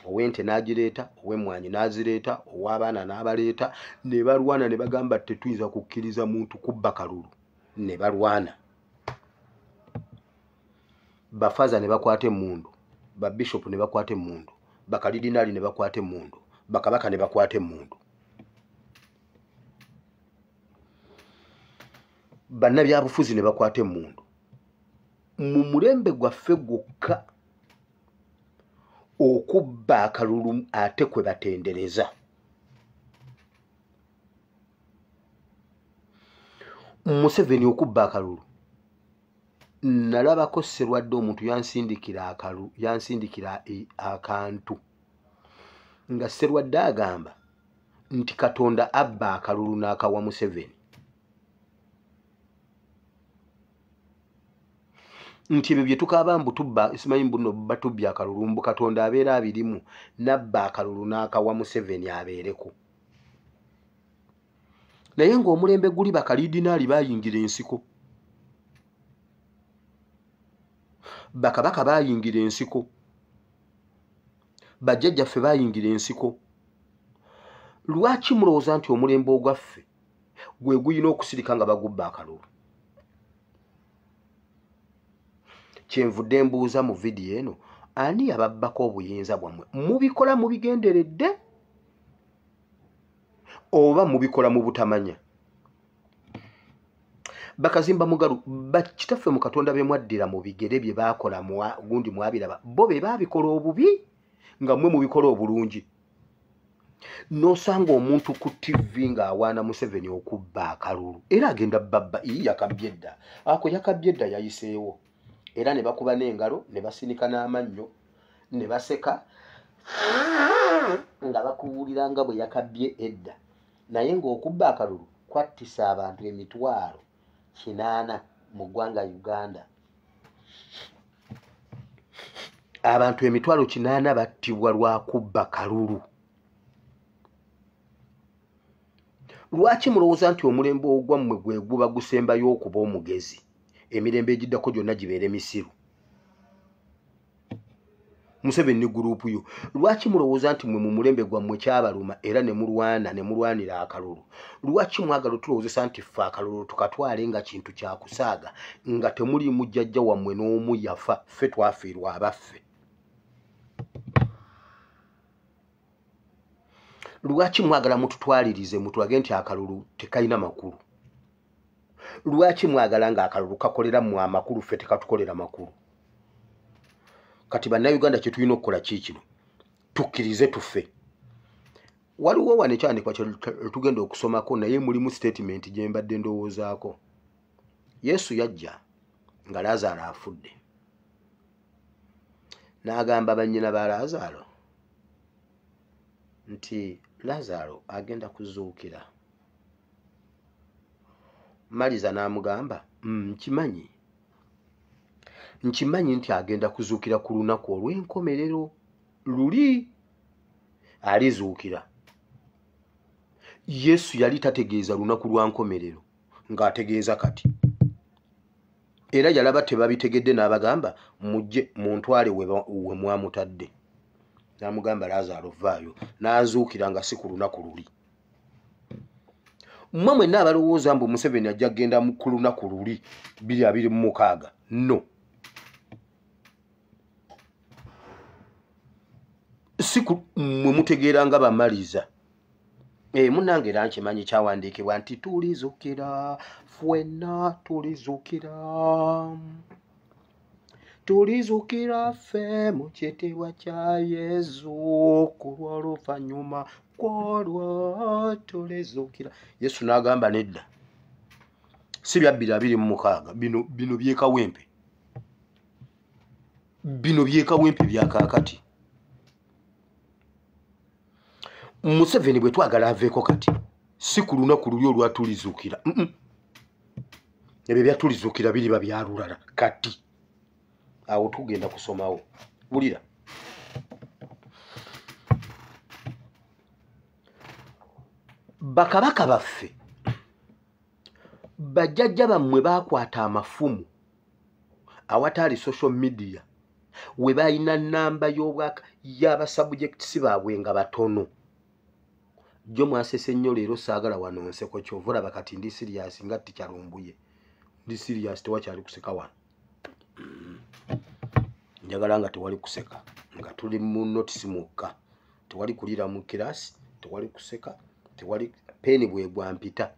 Owente n'agireeta, ow'emmwanyi n'azireeta, ow'abaana n'abaleeta, ne balwana ne bagamba tetuyinza kukkiriza muntu kubba kalulu. Ne balwana. Bafaza ne bakwata emmundu, babishopu ne bakwata emmundu, bakalidinali ne bakwata emmundu, bakabaka ne bakwata emmundu. Bannabyabufuzi ne bakwata emmundu. Mu mulembe gwaffe gwokka okubba akalulu ate kwe batendereza. Museveni okubba akalulu nalabako Sserwadde omuntu yansindikira akantu nga Sserwadde agamba nti Katonda abba akalulu n'akawa Museveni. nti ebyo bye tukaaba mbu tubba simanyi mbuno batubya akalulu mbu Katonda abeera abirimu nabba akalulu n'akawa Museveni abeereko. Naye ng'omulembe guli bakaliidinaali baayingira ensiko, bakabaka baayingira ensiko, bajjajjaffe baayingira ensiko. Lwaki mulowooza nti omulembe ogwaffe gwe guyina okusirika nga bagubba akalulu? Kyenvudde mbuuza mu vidiyo eno, ani yababbako obuyinza bwammwe? Mubikola mubigenderedde oba mubikola mu butamanya? Bakazimba Mugalu, bakitaffe mu Katonda be mwaddira mu bigere bye baakola gundi mwabiraba, bo be baabikola obubi nga mmwe mubikola obulungi. N'osanga omuntu ku TV ng'awaana Museveni okubba akalulu era agenda babba yakabye edda. Ako yakabye edda yayiseewo era ne bakuba n'engalo ne basinika n'amannyo ne baseka nga bakuwulira nga bwe yakabye edda. Naye ng'okubba akalulu kwattisa abantu 80,000 mu ggwanga Uganda. Abantu 80,000 battibwa lwa kubba kalulu. Lwaki mulowooza nti omulembe ogwammwe gwe guba gusembayo okuba omugezi? Emirembe egiddako gyonna gibeere misiru. Museveni ne guruupu yo. Lwaki mulowooza nti mwe mu mulembe gwammwe kyabaluma era ne mulwana ne mulwanira akalulu? Lwaki mwagala tulowoozesa nti ffe akalulu tukatwale nga kintu kya kusaaga nga temuli mujjajja wammwe n'omu yafa, ffe twafiirwa abaffe? Lwaki mwagala mututwalirize mutwage nti akalulu tekalina makulu? Lwaki mwagala nga akalulu kakolera mu amakulu ffe tekatukolera makulu? Kati bannayuganda kye tulina okukola kino, tukkirize tuffe. Waliwo wano ekyandikwa kye tugenda okusomako naye mulimu statement gye mbadde ndowoozaako. Yesu yajja nga Laazaalo afudde. N'agamba bannyina ba Laazaalo nti Laazaalo agenda kuzuukira. Maliza n'amugamba nkimanyi nti agenda kuzuukira ku lunaku olw'enkomerero. Luli alizuukira. Yesu yali tategeeza lunaku lwa nkomerero ng'ategeeza kati. Era yalaba tebabitegedde n'abagamba mujje muntwale we mwamutadde. N'amugamba Laazaalo vaayo, n'azuukira nga si ku lunaku luli. Mmwe mwenna abalowooza mbu Museveni ajja kgenda ku lunaku luli 2026. No. Siku mwe mutegeera nga bamaliza. Munnange era nkimanyi kyawandiikibwa nti tulizuukira, ffenna tulizuukira. Tulizuukira ffe mu kitiibwa kya Yesu ku lw'oluvannyuma kw'olwo tulizuukira. Yesu n'agamba nedda. Si bya 2026, bino byekawempe. Bino byekawempe bya kaakati. Museveni bwe twagala aveeko kati si ku lunaku luli olwatulizuukira. Ebyo byatulizuukira biriba byalulala kati. Awo tugenda kusomawo. Wulira. Bakabaka baffe bajjajja bammwe baakwata amafumu awataali social media we balina nnamba y'abasubjects baabwe nga batono. Jjo mwasese nnyo leero saagala wano nseko kyovula bakati ndi serious nga tikyalumbuye. Ndi serious tewakyali kuseka wano. Njagala nga tewali kuseka nga tuli mu notice mukka. Tewali kulira mu kirasi, tewali kuseka, tewali peni bwe gwampita.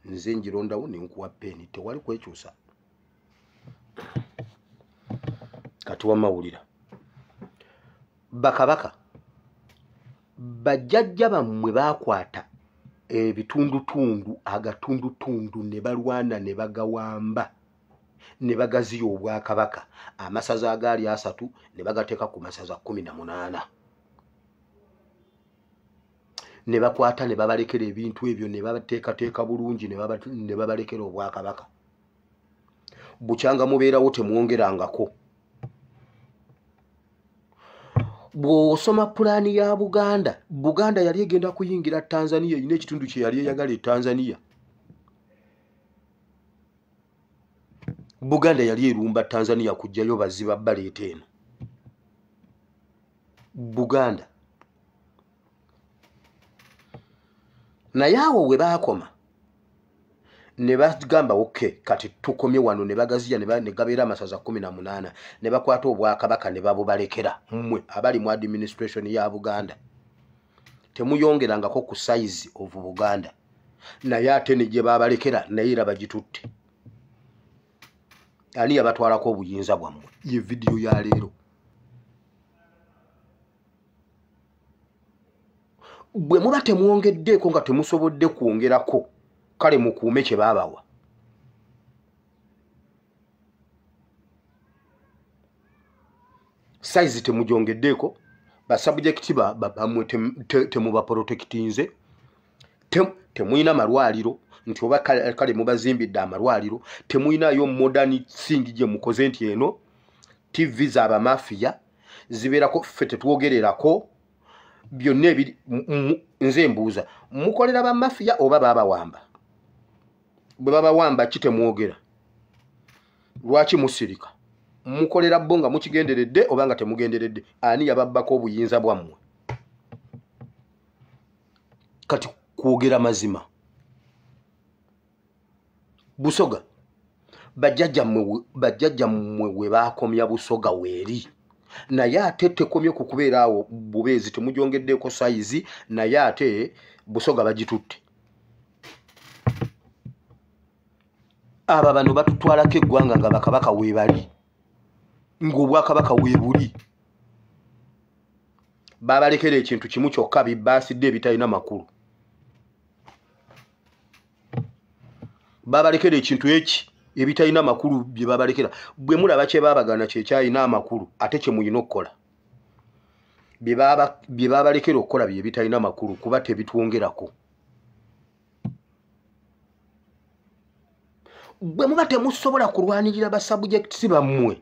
Nze njirondawo ne nkuwa peni, tewali kwekyusa. Kati wamawulira. Bakabaka bajjajja bammwe baakwata ebitundutundu agatundutundu ne balwana ne bagawamba ne bagaziya obwakabaka. Amasaza agaali 3 ne bagateeka ku masaza 18. Ne bakwata ne babalekera ebintu ebyo ne babateekateeka bulungi ne babalekera obwakabaka. bukyanga mubeerawo temwongerangako. Bw'osoma pulaani ya Buganda yali egenda kuyingira Tanzania, erina ekitundu kye yali eyagala e Tanzania. Buganda yali erumba Tanzania kujjayo baziba baleeta eno. Buganda. Naye awo we baakoma ne bagamba okay, kati tukomye wano, ne bagaziya ne gabeera amasaza 18 ne bakwata obwakabaka ne babubalekera mmwe abali mu administration ya Buganda. Temuyongerangako ku size of Buganda. Naye ate ne gye babalekera naye era bagitutte. Ani yabatwalako obuyinza bwammwe? Ye video ya leero. Bwe muba temwongeddeeko nga temusobodde kwongerako, kale mukuume kye baabawa. Size temugyongeddeeko, basubjekti bamwe temubaprotectinze, temuyina malwaliro, nti oba kale mubazimbidde amalwaliro, temuyinayo modern thing gye mukoze nti eno TV z'abamafiya zibeerako ffe tetwogererako. Byonna ebiri nze mbuuza, mukolera bamafiya oba babawamba? Bwe babawamba kitemwogera? Lwaki musirika? Mukolera bo nga mukigenderedde oba nga temugenderedde? Ani yababbako obuyinza bwammwe? Kati kwogera mazima. Busoga bajjajjammwe we baakomya Busoga weeri. Naye ate tekomye ku kubeera awo bubeezi, temugyongeddeeko sayizi, naye ate Busoga bagitutte. Aba bano batutwalako eggwanga nga bakabaka weebali, ng'obwakabaka weebuli. Babalekera ekintu kimu kyokka, bibaasidde ebitalina makulu. Babalekera ekintu eki ebitalina makulu bye babalekera. Bwe mulaba kye baabagana kye kyalina amakulu, ate kye muyina okukola. Bye babalekera okukola bye bitalina makulu, kuba tebitwongerako. Bwe muba temusobola kulwanirira basubjects bammwe,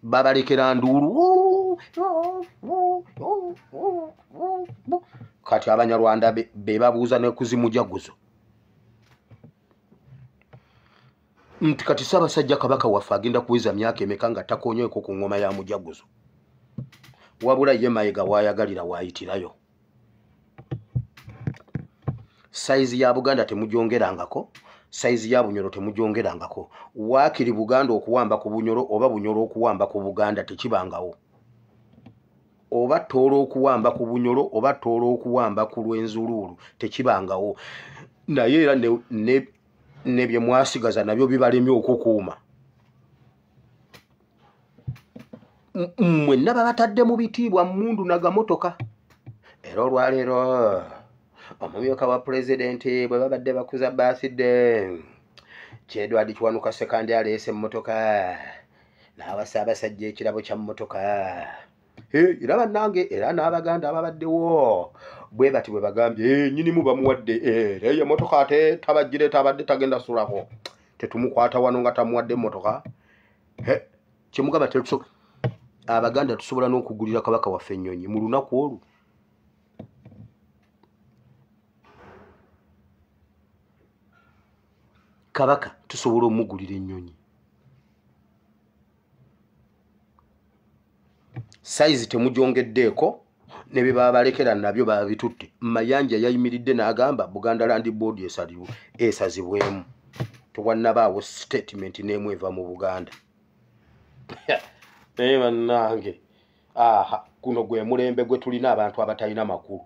babalekera nduulu. Kati Abanyarwanda be babuuza ne kuzimujaguzo. Nti kati Ssaabasajja Kabaka waffe agenda kuweza myaka emeka nga takonyoeko ku ngoma ya mujaguzo? Wabula ye Mayiga waayagalira waayitirayo. Size ya Buganda temugyongerangako, size ya Bunyoro temugyongerangako. Waakiri Buganda okuwamba ku Bunyoro oba Bunyoro okuwamba ku Buganda tekibangawo. Oba Tooro okuwamba ku Bunyoro oba Tooro okuwamba ku Lwenzuluulu tekibangawo. Naye era ne bye mwasigaza nabyo bibalemye okukuuma. Mwenna babatadde mu bitiibwa mmundu na gamotoka. Era olwaleero omumyuka wa pulezidenti bwe babadde bakuza birthday, Edward Kiwanuka Sekandi aleese emmotoka n'awa Ssaabasajja ekirabo kya mmotoka. Era bannange, era n'Abaganda ababaddewo bwe bati bwe bagambye nnyinimu bamuwadde era eyo emmotoka ate tabagire tabadde tagenda sulako, tetumukwata wano nga tamuwadde emmotoka. Kyemugamba tetusobola. Abaganda tusobola n'okugulira Kabaka waffe ennyonyi mu lunaku olwo. Kabaka tusobola omugulira ennyonyi. Size temugyongeddeeko, ne bye babalekera nabyo babitutte. Mayanja yayimiridde n'agamba Buganda Land Board esazibwemu. Tewannabaawo statement n'emu eva mu Buganda. Naye bannange, guno gwe mulembe gwe tulina abantu abatalina makulu.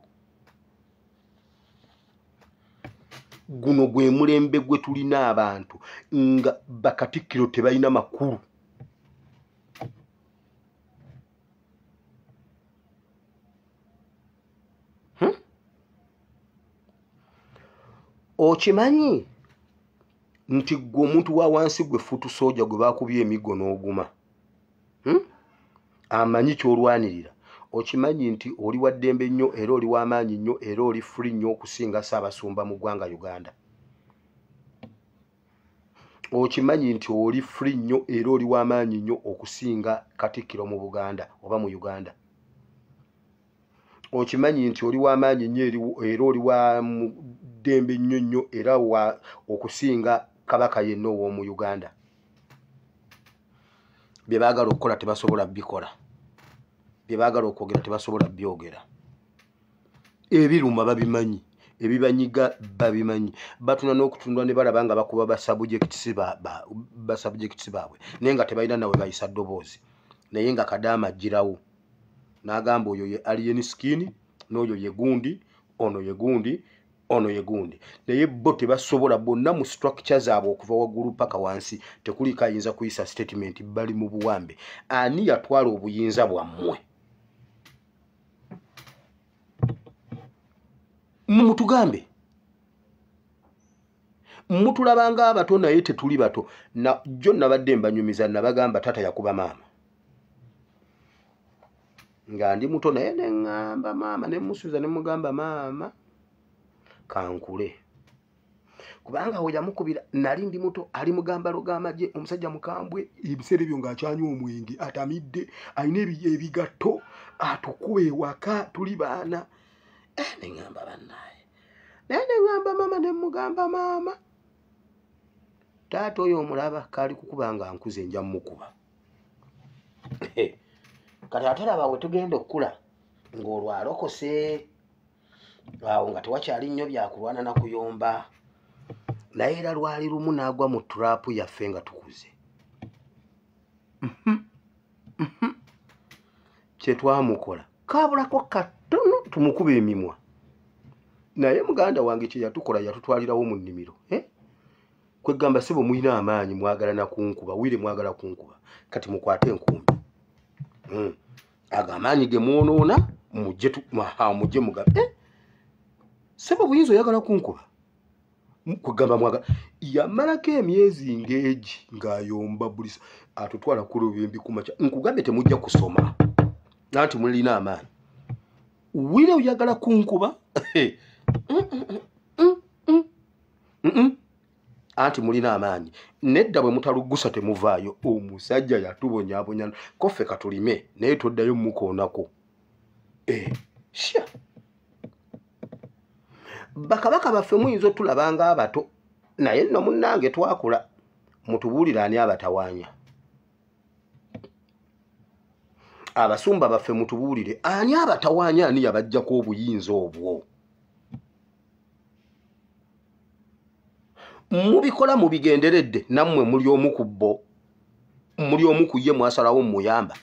Guno gwe mulembe gwe tulina abantu nga bakatikkiro tebalina makulu. Okimanyi nti gwe omuntu wa wansi gwe futu soja gwe baakubye emiggo n'oguma, amanyi ky'olwanirira. Okimanyi nti oli wa ddembe nnyo era oli w'amaanyi nnyo era oli free nnyo okusinga Ssaabasumba mu ggwanga Uganda. okimanyi nti oli free nnyo era oli w'amaanyi nnyo okusinga Katikkiro mu Buganda oba mu Uganda. Okimanyi nti oli w'amaanyi nnyo era oli wa ddembe nnyo era wa okusinga Kabaka yenna ow'omu Uganda. Bye baagala okukola tebasobola bikola, bye baagala okwogera tebasobola byogera. Ebiruma babimanyi, ebibanyiga babimanyi, batuna n'okutundwa ne balaba nga bakuba basabujekitisi baabwe naye nga tebalina nawe bayisa ddoboozi, naye nga Kadaama ajjirawo n'agamba oyo ye alien skin n'oyo ye gundi, ono ye gundi, ono ye gundi, naye bo tebasobola, bonna mu structure zaabwe okuva waggulu paka wansi tekuliko ayinza kuyisa statement, bali mu buwambe. Ani yatwala obuyinza bwammwe? Mumutugambe. Mutulabanga abato naye tetuli bato. Na jjo nabadde mbanyumiza nabagamba tata yakuba maama. Nga ndi muto naye ne ngamba maama ne musuza ne mugamba maama kankule. Kubanga we yamukubira nali ndi muto ali mugamba logamaje omusajja mukambwe ebiseera ebyo ng'akyanywa omwenge atamidde ayina ebigatto atukube waka tuli baana. Ne ngamba bannaye naye ne ngamba maama ne mugamba maama taata oyo omulaba kali kukuba nga nkuze nja mukuba. Kati ate laba we tugenda okukula ng'olwo alokose awo nga tewakyali nnyo byakulwana na kuyomba, naye era lwali lumu n'agwa mu turapu yaffe nga tukuze. Kye twamukola kaabulako katono tumukuba emimwa, naye muganda wange kye yatukola yatutwalirawo mu nnimiro. Kwegamba sebo muyina amaanyi mwagala na kunkuba, wire mwagala kunkuba, kati mukwate enkumbi. Agamaanyi ge mwonoona mujje mugabe. Sebo buyinza oyagala kunkuba. Kwegamba mwagala yamalako emyezi ng'egi ng'ayomba bulisa atutwala ku lubimbi kumaca. Nkugambe temujja kusoma nanti mulina amaanyi. Wire oyagala kunkuba anti mulina amaanyi. Nedda bwe mutalugusa temuvaayo. Omusajja yatubonyaabonya koffe katulime naye toddayo mukoonako. Sha bakabaka baffe muyinza otulabanga abato naye nno munnange twakula mutubuulira ani abatawaanya. Abasumba baffe mutubuulire ani abatawaanya, ani yabajjako obuyinza obwo. Mubikola mubigenderedde nammwe muli omu ku bo, muli omu ku ye mwasalawo muyamba.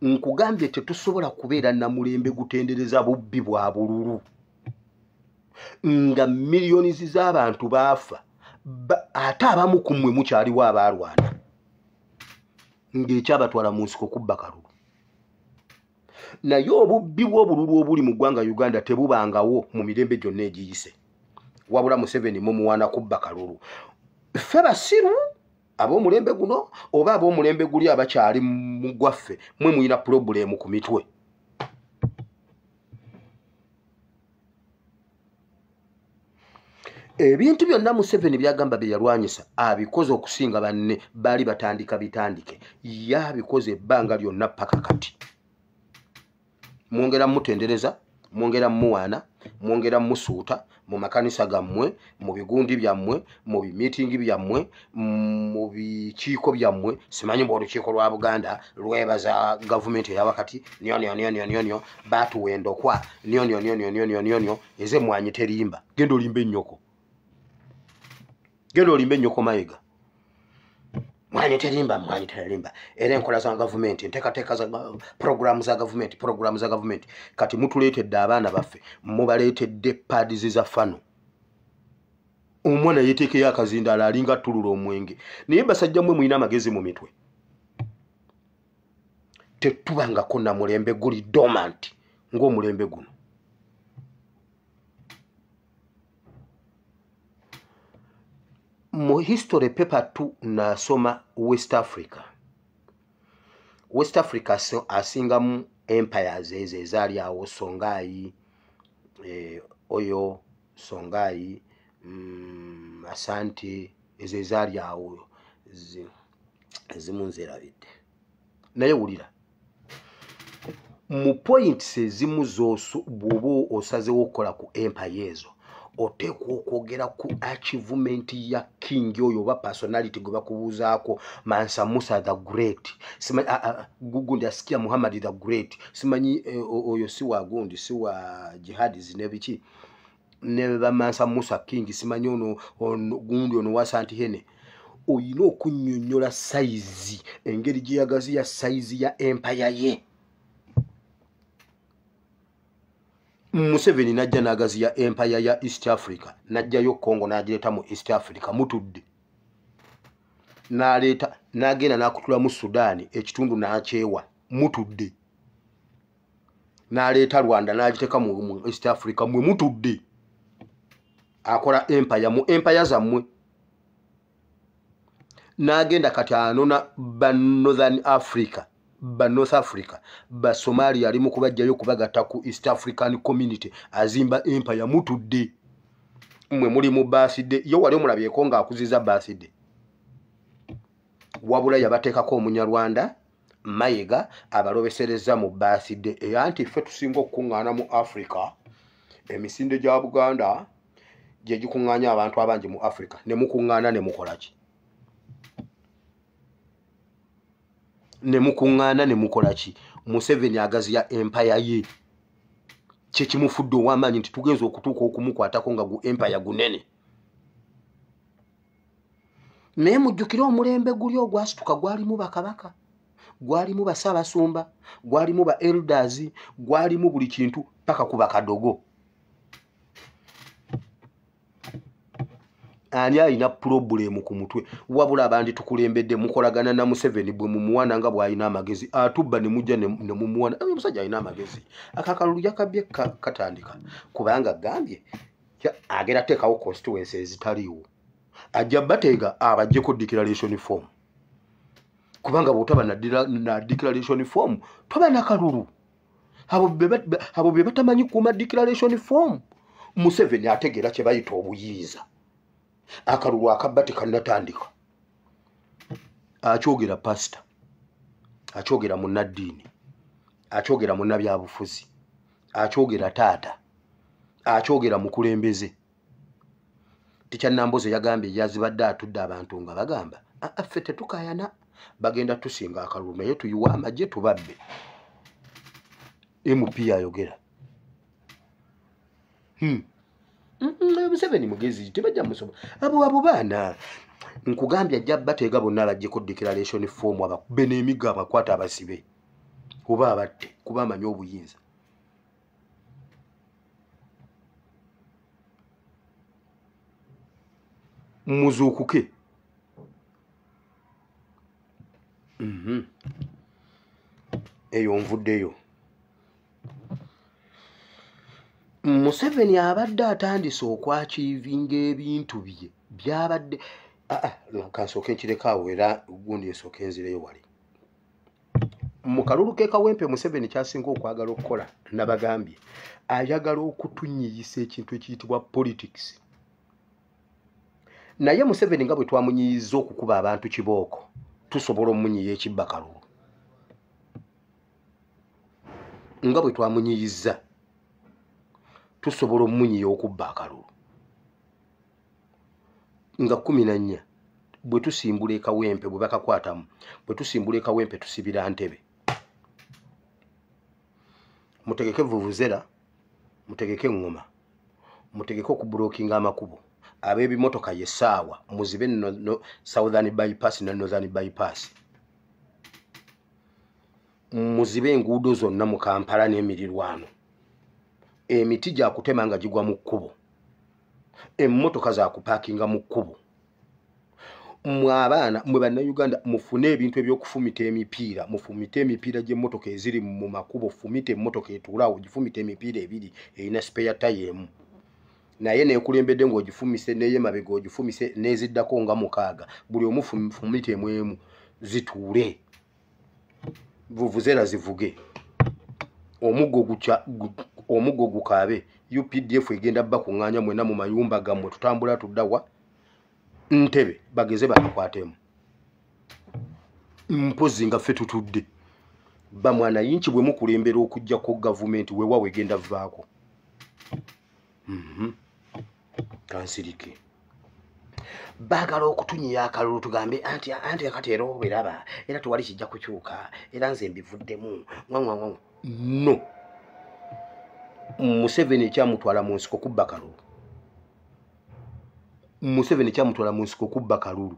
Nkugambye tetusobola kubeera na mulembe gutendereza bubbi bwa bululu nga miliyoni z'abantu baafa ate abamu ku mmwe mukyaliwo abaalwana ng'ekyabatwala mu nsiko kubba kalulu. Naye obubbi bw'obululu obuli mu ggwanga Uganda tebubangawo mu mirembe gyonna egiyise, wabula Museveni mumuwaana kubba kalulu. Ffe basiru ab'omulembe guno oba ab'omulembe guli abakyali mu gwaffe mwe muyina pulobulemu ku mitwe. Ebintu byonna Museveni byagamba bye yalwanyisa abikoze okusinga banne baali batandika bitandike, yabikoze ebbanga lyonna paka kati. Mwongera mutendereza, mwongera muwaana, mwongera musuuta mu makanisa gammwe, mu bigundi byammwe, mu bimiitingi byammwe, mu bikiiko byammwe. Simanyi bw'olukiiko lwa Buganda lwebaza gavumenti eyawakati nyo batuwendokwa nyo eze mwanyi terimba. Genda olimba ennyoko, genda olimba ennyoko mayiga. Mwanyi terimba. Era enkola za gavumenti, enteekateeka za programu za gavumenti. Kati mutuleetedde abaana baffe, mubaleetedde paadizi za fano. Omwana yeeteekeyo akazindaala alinga tulula omwenge. Naye basajja mmwe muyina amagezi mu mitwe. Tetubangako na mulembe guli dormant ng'omulembe guno. Mu history paper tu nasoma West Africa asingamu empires ezo ezaali awo, Songhai, Oyo, Songhai, Asante, ezo ezaali awo ezimu nzerabidde naye wulira mu points ezimu bw'oba osazewo okukola ku empire ezo oteekwa okwogera ku achievement ya king oyo oba personality gwe bakubuuzaako Mansa Musa the Great gugundi asikia Muhammad the Great simanyi oyo si wa gundi si wa jihadis nebiki ne ba Mansa Musa king simanyi ono gundi ono wa Santihene oyina okunnyonnyola size engeri gye yagaziya size ya empire ye. Museveni najja nagaziya empire ya East Africa najjayo Congo n'agireeta mu East Africa mutudde n'aleeta n'agenda n'akutula mu Sudan ekitundu n'akyewa mutudde n'aleeta Rwanda n'agiteeka mu East Africa mwe mutudde akola empire mu empire zammwe n'agenda kati anona ba Northern Africa ba North Africa ba Somalia ali mu kubajjayo kubagatta ku East African Community azimba empire mutudde mwe muri mu birthday yo wali omulabyeko nga akuziza birthday wabula yabateekako Omunyarwanda Mayiga abalobesereza mu birthday anti ffe tusinga okuŋŋaana mu Africa emisinde gya Buganda gye gikuŋŋaanya abantu abangi mu Africa ne mukuŋŋaana ne mukolaki ne mukuŋŋaana ne mukolaki Museveni agaziya empire ye kye kimufudde ow'amaanyi nti tugenza okutuuka okumukwatako nga gu empire gunene naye mujjukire omulembe guli ogwasituka gwalimu bakabaka gwalimu basaabasumba gwalimu ba elders gwalimu buli kintu paka ku bakadogo ani alina problem ku mutwe wabula abandi tukulembedde mukolagana na Museveni bwe mumuwana nga bw'alina amagezi atubba ne mujja ne mumuwana omusajja alina amagezi akakalulu yakabye katandika kubanga gambye agera teekawo constituency ezitaliiwo ajja bateega abajjeko declaration form kubanga bw'otaba na declaration form toba na kalulu abo be batamanyi kuuma declaration form Museveni ategeera kye bayita obuyinza akalulu akabba tekanatandika akyogera pastor akyogera munnaddiini akyogera munnabyabufuzi akyogera taata akyogera mukulembeze Tikyannamboze yagambye yazibadde atudde abantu nga bagamba ffe tetukayana bagenda tusinga akalulu naye tuyiwa amagye tubabbe MP ayogera Museveni mugezi tebajja musomo abo baana nkugambye ajja bateega bonna abajjeko declaration form abakube n'emiga abakwata abasibe oba abatte kuba amanyi obuyinza muzuukuke eyo nvuddeyo Museveni abadde atandise okwachivinga ebintu bye byabadde kansooke nkirekawo era gundi esooka enzireyo wali mu kalulu ke Kawempe Museveni kyasinga okwagala okukola nabagambye ayagala okutunyiyisa ekintu ekiyitibwa politics naye Museveni nga bwe twamunyiyiza okukuba abantu kibooko tusobola omunyiya ekibba kalulu nga bwe twamunyiyiza tusobola omunyiya okubba akalulu nga 14 bwe tusimbula Kawempe bwe bakakwatamu bwe tusimbula Kawempe tusibira Ntebe mutegeke vuvuzera mutegeke ngoma mutegeke okubulookinga amakubo ab'ebimotoka yesaawa muzibe no Southern bypass na Northern bypass muzibe enguudo zonna mu Kampala n'emirirwano emiti gya kutema nga gigwa mu kkubo emmotoka za kupaakinga mu kkubo abaana mwe bannayuganda mufune ebintu ebyokufumita emipiira mufumite emipiira gy'emmotoka eziri mu makubo fumite emmotoka etuulaawo gifumite emipiira ebiri erina spare tire emu naye neekulembedde ng'ogifumise n'eyemabega ogifumise n'eziddako nga 6 buli omu fumite emu zituule vuvuzera zivuge omuggo gukaabe UPDF egenda bakuŋŋaanya mwena mu mayumba gammwe tutambula tuddawa Ntebe bageze bakakwatemu mpozi nga ffe tutudde bamwana yinchi bwe mukulembera okujja ko government wewa wegenda vaako kansirike bagala okutunyiya akalulu tugambe anti akatero obweraba era tuwali kijja kukyuka era nze mbivuddemu no Museveni ekyamutwala mu nsiko kubba kalulu Museveni ekyamutwala mu nsiko kubba kalulu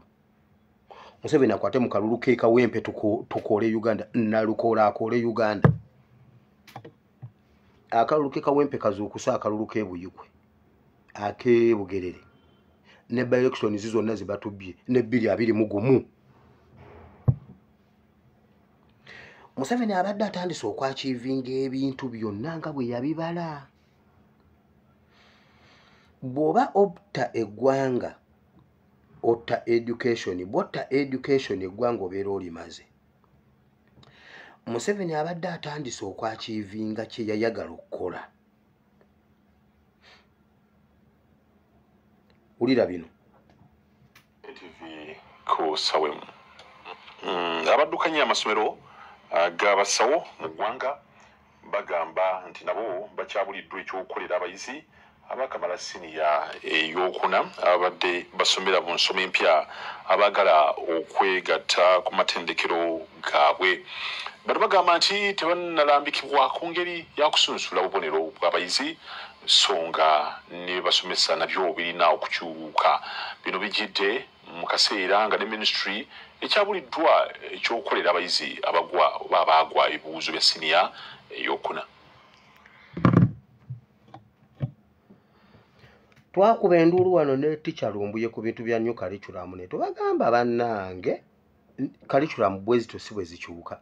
Museveni akwate mu kalulu ke kawempe tukole Uganda nalukola akole Uganda akalulu ke kawempe kazukusa akalulu ke buyikwe ake bugerere ne by election zizonna zibatubye ne 221 Museveni abadde atandise okwachivinga ebintu byonna nga bwe yabibala boba opta eggwanga otta education botta education eggwanga obeera olimaze Museveni abadde atandise okwachivinga kye yayagala okukola ulira bino TV ko sawemu abaddukanya amasomero agabasawo mu ggwanga bagamba nti nabo bakyabuliddwa ekyokukolera abayizi abakamala siniya eyokuna abadde basomera mu nsoma empya abagala okwegatta ku matendekero gaabwe bano bagamba nti tebannalambikibwa ku ngeri yakusunsula obubonero bw'abayizi songa ne basomesa nabyo birina okukyuka bino bijidde mu kaseera nga ne ministry ekyabuliddwa ekyokukolera abayizi abagwa oba abaagwa ebibuuzo bya siniya eyokuna twakuba enduulu wano ne teacher lumbuye ku bintu bya nnyo curriculum ne tubagamba bannange curriculum bwezito si bwe zikyuka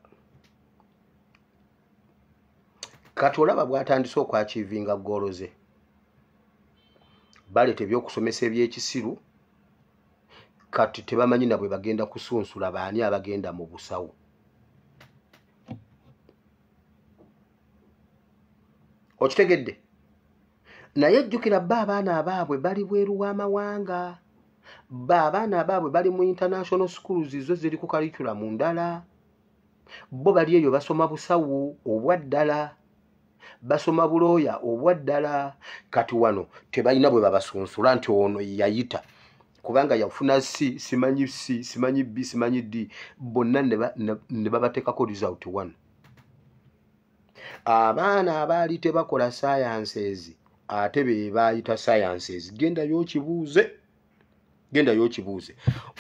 kati olaba bwatandise okwachivinga goloze balete ebyokusomesa ebyekisiru kati tebamanyi nabwe bagenda kusunsula baani abagenda mu busawo okitegedde naye jjukira abaana abaabwe bali bweru w'amawanga abaana abaabwe bali mu international schools zo ziri ku curriculum ndala bo bali eyo basoma busawo obwaddala basoma bulooya obwaddala kati wano tebalina bwe babasunsula nti ono yayita kubanga yafuna C simanyi B simanyi D bonna ne babateekako result 1 abaana abaali tebakola sciences ate be bayita sciences genda yokibuuze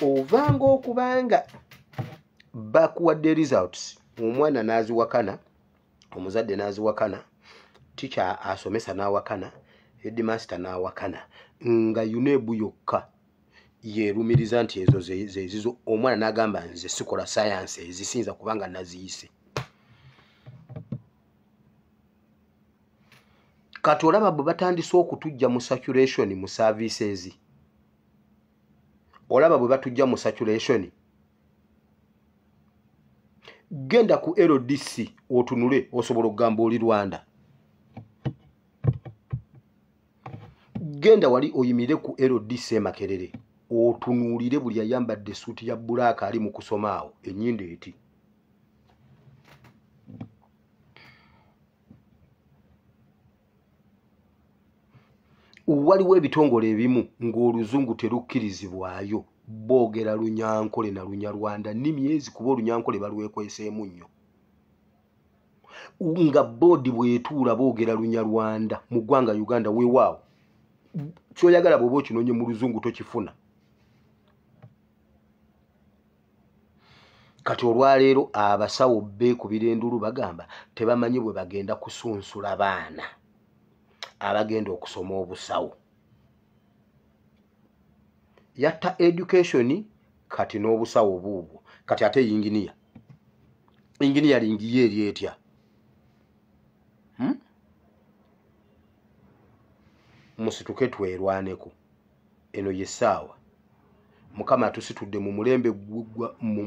ovanga okubanga bakuwadde results omwana naziwakana omuzadde naziwakana teacher asomesa nawakana headmaster nawakana nga yunebu yokka yerumiriza nti ezo zezizo omwana nagamba nze sikola science ezisinza kubanga naziyise kati olaba bwe batandise okutujja mu saturation mu services olaba bwe batujja mu saturation genda ku LDC otunule osobola okugamba oli Rwanda genda wali oyimire ku LDC Makerere otunuulire buli ayambadde suuti ya bbulaaka ali mu kusoma awo ennyinda eti waliwo ebitongole ebimu ng'oluzungu terukkirizibwayo boogera Lunyankole na Lunyarwanda nnimi kuba Olunyankole balwekweseemu nnyo nga boodi bwetuula boogera Lunyarwanda mu ggwanga Uganda weewaawo kyoyagala bw'oba okinoonye mu luzungu tokifuna kati olwaleero abasawo beekubira endulu bagamba tebamanyi bwe bagenda kusunsula baana abagenda okusoma obusawo yatta education kati n'obusawo buubwo kati ate engineering ye eri etya musituke twerwaneko eno yessaawa mukama tusitudde mu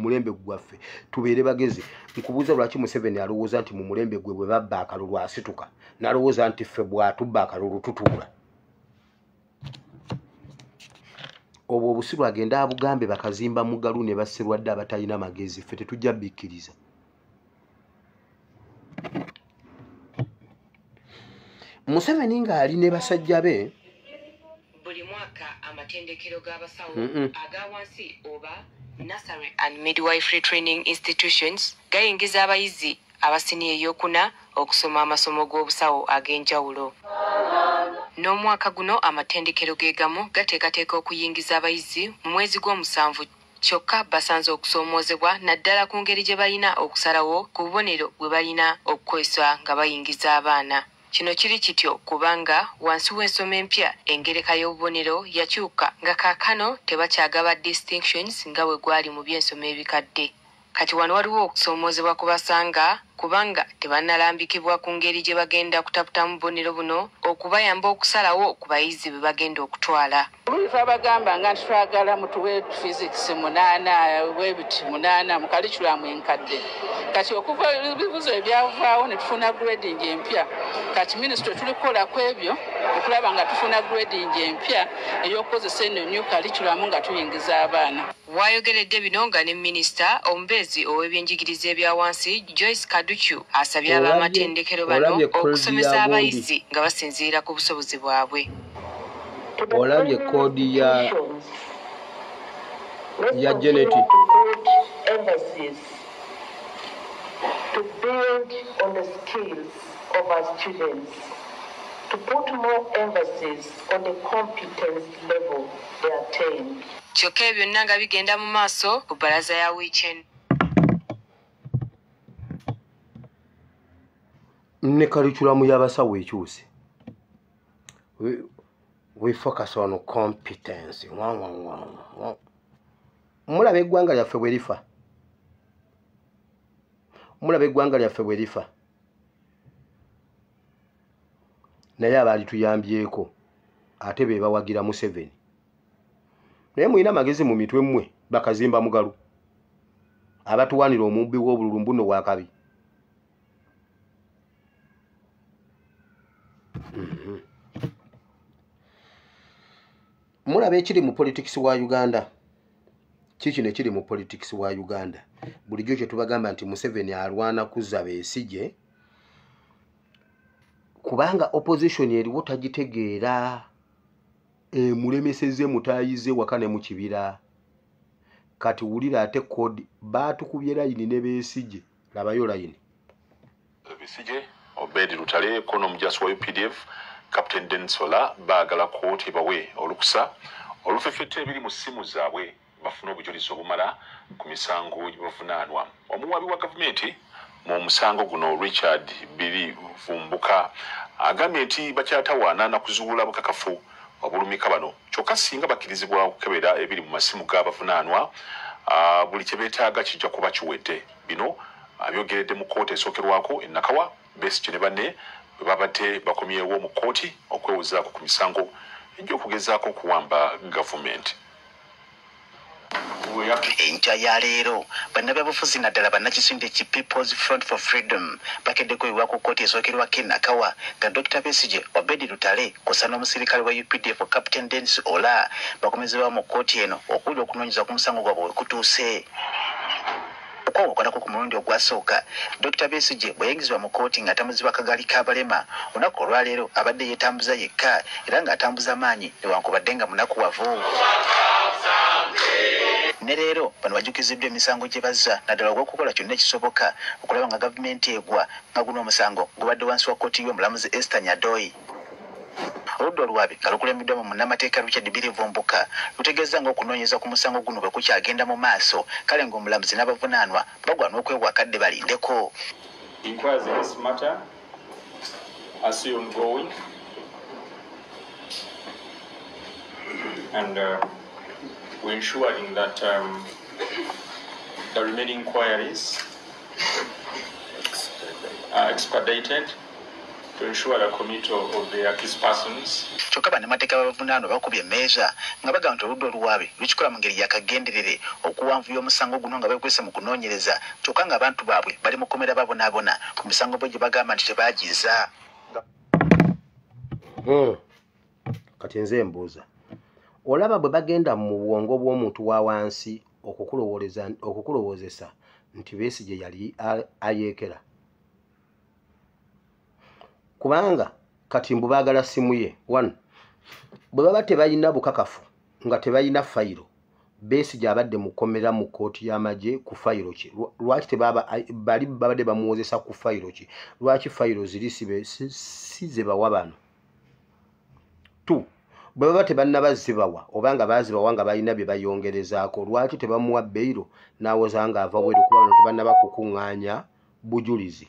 mulembe gwaffe tubeere bagezi nkubuuza lwaki Museveni alowooza nti mu mulembe gwe bwe babba akalulu asituka nalowooza nti ffe bw'atubba akalulu tutuula obwo obusiru agenda abugambe bakazimba mugalu ne basserwadde abatalina magezi ffe tetujja bikkiriza. Museveni ng'ali ne basajja be buli mwaka amatendekero g'abasawo aga wansi oba nursery and midwifery training institutions gayingiza abayizi abasiniya eyokuna okusoma amasomo g'obusawo ag'enjawulo. N'omwaka guno amatendekero geegamu gateekateeka okuyingiza abayizi mu mwezi gw'omusanvu kyokka basanze okusoomoozebwa naddala ku ngeri gye balina okusalawo ku bubonero bwe balina okukozesa nga bayingiza abaana. Kino kiri kityo kubanga wansi w'ensoma empya engereka y'obubonero yakyuka nga kaakano tebakyagaba distinctions nga bwe gwali mu by'ensoma ebikadde. Kati wano waliwo okusoomoozebwa kubasanga kubanga tebannalambikibwa ku ngeri gye bagenda kutaputamu bubonero buno okubayamba okusalawo ku bayizi be bagenda okutwala. Twabagamba nga twagala mutuwe physics 8 webiti 8 mu curriculum enkadde. Kati okuva ebibuzo ebyavaawo ne tufuna grading empya. Kati ministry tulikola ku ebyo okulaba nga tufuna grading empya ey'okukozesa eno new curriculum nga tuyingiza abaana. Wayogeredde bino nga ne minisita omubeezi ow'ebyenjigiriza ebya wansi Joyce Kaduchu asabye ab'amatendekero bano okusomesa abayizi nga basinziira ku busobozi bwabwe. Olabye koodi ya geneti to build on the skills of our students, to put more emphasis on the competence level they attain. Kyokka ebyo byonna nga bigenda mu maaso ku bbalaza ya weekend. Ne curriculum y'abasawo ekyuse. We focus on competence. Mulaba eggwanga lyaffe bwe lifa. Mulaba eggwanga lyaffe bwe lifa. Naye abaali tuyambyeko ate be bawagira Museveni. Naye mulina magezi mu mitwe mmwe bakazimba mugalu. Abatuwanira omubbi w'obululu mbuno wakabi. Mulaba ekiri mu politics wa Uganda. Kiki ne kiri mu politics wa Uganda. Bulijjo kye tubagamba nti Museveni alwana kuzza Besigye kubanga opposition eriwo tagitegeera mulemeseze mutayize wakane mu kibira. Kati wulira ate code batukubye layini ne Besigye labayo layini. Besigye Obedi Lutale kono mujasi wa UPDF Captain Densola baagala kooti bawe olukusa olufefete ebiri mu simu zaabwe bafuna obujulizi obumala ku misango gibavunaanwa. Omuwabi wa gavumenti mu musango guno Richard Biri Vumbuka agambye nti bakyatawaana na kuzuula bukakafu obulumika bano kyokka singa bakkirizibwa okukebera ebiri mu masimu g'abavunaanwa buli kye beetaaga kijja kuba kiwedde. Bino abyogeredde mu kkooti esookerwako e Nakawa. Besigye ne banne bwe babadde bakomyewo mu kkooti okwewuzaako ku misango egy'okugezaako okuwamba gavumenti. Enkya ya leero bannabyabufuzi naddala bannakisinde ki People's Front for Freedom bakeddeko ebiwa ku kkooti esookerwako e Nakawa nga Dr. Besigye Obedi Lutale kw'ossa n'omusirikale wa UPDF Captain Dennis Ola bakomezebwa mu kkooti eno okuwulira okunoonyeza ku musango gwabwe we kutuuse. Okwokolako ku mulundi ogwasooka Dr. Besigye bwe yayingizibwa mu kkooti ng'atambuzibwa akagali k'abalema olunaku olwaleero abadde yeetambuza yekka era ng'atambuza maanyi newankubadde nga munakuwavu. Ne leero bano bajjukiziddwa emisango gye bazza naddala ogw'okukola kyonna ekisoboka okulaba nga gavumenti egwa nga guno omusango gubadde wansi wa kkooti y'omulamuzi Esther Nyadoyi. Oludda olwabe nga lukulembeddwamu munnamateeka Richard Biri Vumbuka lutegeeza ng'okunoonyeza ku musango guno bwe kukyagenda mu maaso kale ng'omulamuzi n'abavunaanwa bagwa n'okwewa akadde balindeko. Inquiries in this matter are still ongoing and we're ensuring that the remaining inquiries are expedited to ensure the committal of the accused persons. Kyokka bannamateeka b'abavunaanwa bakubye emmeeza nga bagamba nti oludda olwabe lukikola mu ngeri yakagenderere okuwanvuya omusango guno nga beekwese mu kunoonyereza kyokka ng'abantu baabwe bali mu kkomera babonaabona ku misango bwe gye bagamba nti tebaagiza. Kati nze mbuuza olaba bwe bagenda mu bwongo bw'omuntu wa wansi okukulowoozesa nti Besigye yali ayeekera. Kubanga kati mbu baagala simu ye. One, bwe baba tebalina bukakafu nga tebalina fayiro, Besigye abadde mukomera mu kooti y'amagye ku fayiro ki? Lwaki bali babadde bamuwozesa ku fayiro ki? Lwaki fayiro ziri si ze bawa bano? 2, bwe baba tebannaba zibawa obanga bazibawa nga balina bye bayongerezaako, lwaki tebamuwa beyiro n'awoza nga ava bweru kuba bano tebannaba kukuŋŋaanya bujulizi?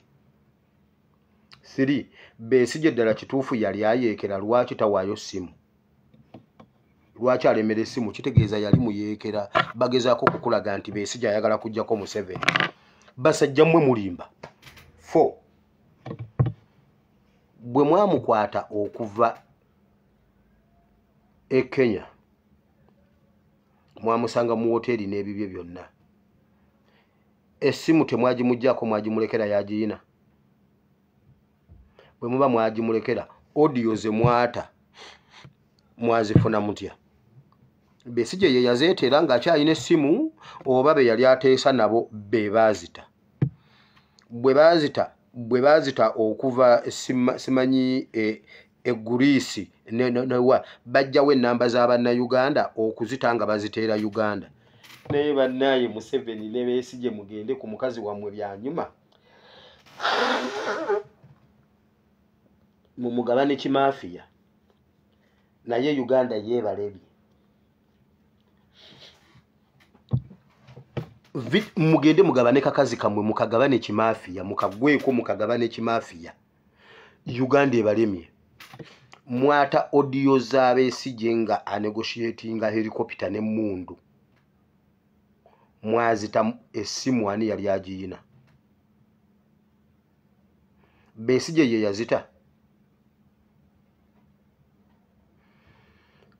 3, Besigye ddala kituufu yali ayeekera, lwaki tawaayo ssimu? Lwaki alemera essimu? Kitegeeza yali muyeekera, bagezaako okukulaga nti Besigye ayagala kujjako Museveni. Basajja mmwe mulimba. 4, bwe mwamukwata okuva e Kenya mwamusanga mu hoteeri n'ebibye byonna, essimu temwagimuggyako, mwagimulekera yagiyina? Bwe muba mwagimulekera, audio ze mwata mwazifuna mutya? Besigye ye yazeetera ng'akyalina essimu oba be yali ateesa nabo be baazita? Bwe baazita okuva simanyi Greece newa bajjawo ennamba z'Abannayuganda okuzita nga baziteera Uganda. Naye bannaye Museveni ne Besigye mugende ku mukazi wammwe byanyuma mumugabane kimafiya, naye Uganda yeebalebye. Mugende mugabane kakazi kamwe mukagabane kimafiya, mukagweko mukagabane kimafiya. Uganda ebalemye. Mwata audio za Besigye nga anegotiatinga helicopter ne mundu. Mwazita essimu ani yali agiyina? Besigye ye yazita?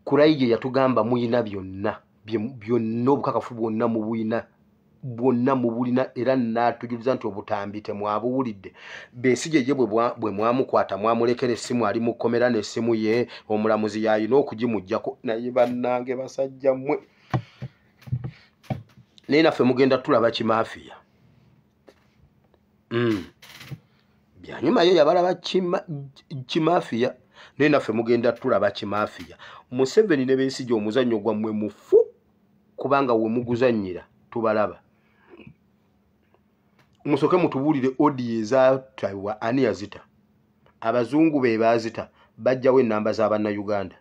Kuraije yatugamba muyina byonna obukakafu bwonna mubulina era n'atujuliza nti obutambi temwabuwulidde. Besigye ye bwe mwamukwata mwamulekera essimu ali mu kkomera n'essimu ye omulamuzi yalina okugimuggyako. Naye bannange basajja mmwe, naye naffe mugenda tulaba kimafiya. Byanyuma ye yabalaba kimafiya, naye naffe mugenda tulaba kimafiya. Museveni ne Besigye omuzannyo gwammwe mufu kubanga we muguzannyira tubalaba. Musoke mutubuulire audio ezataywa ani yazita? Abazungu be baazita, bajjawo ennamba z'Abannayuganda.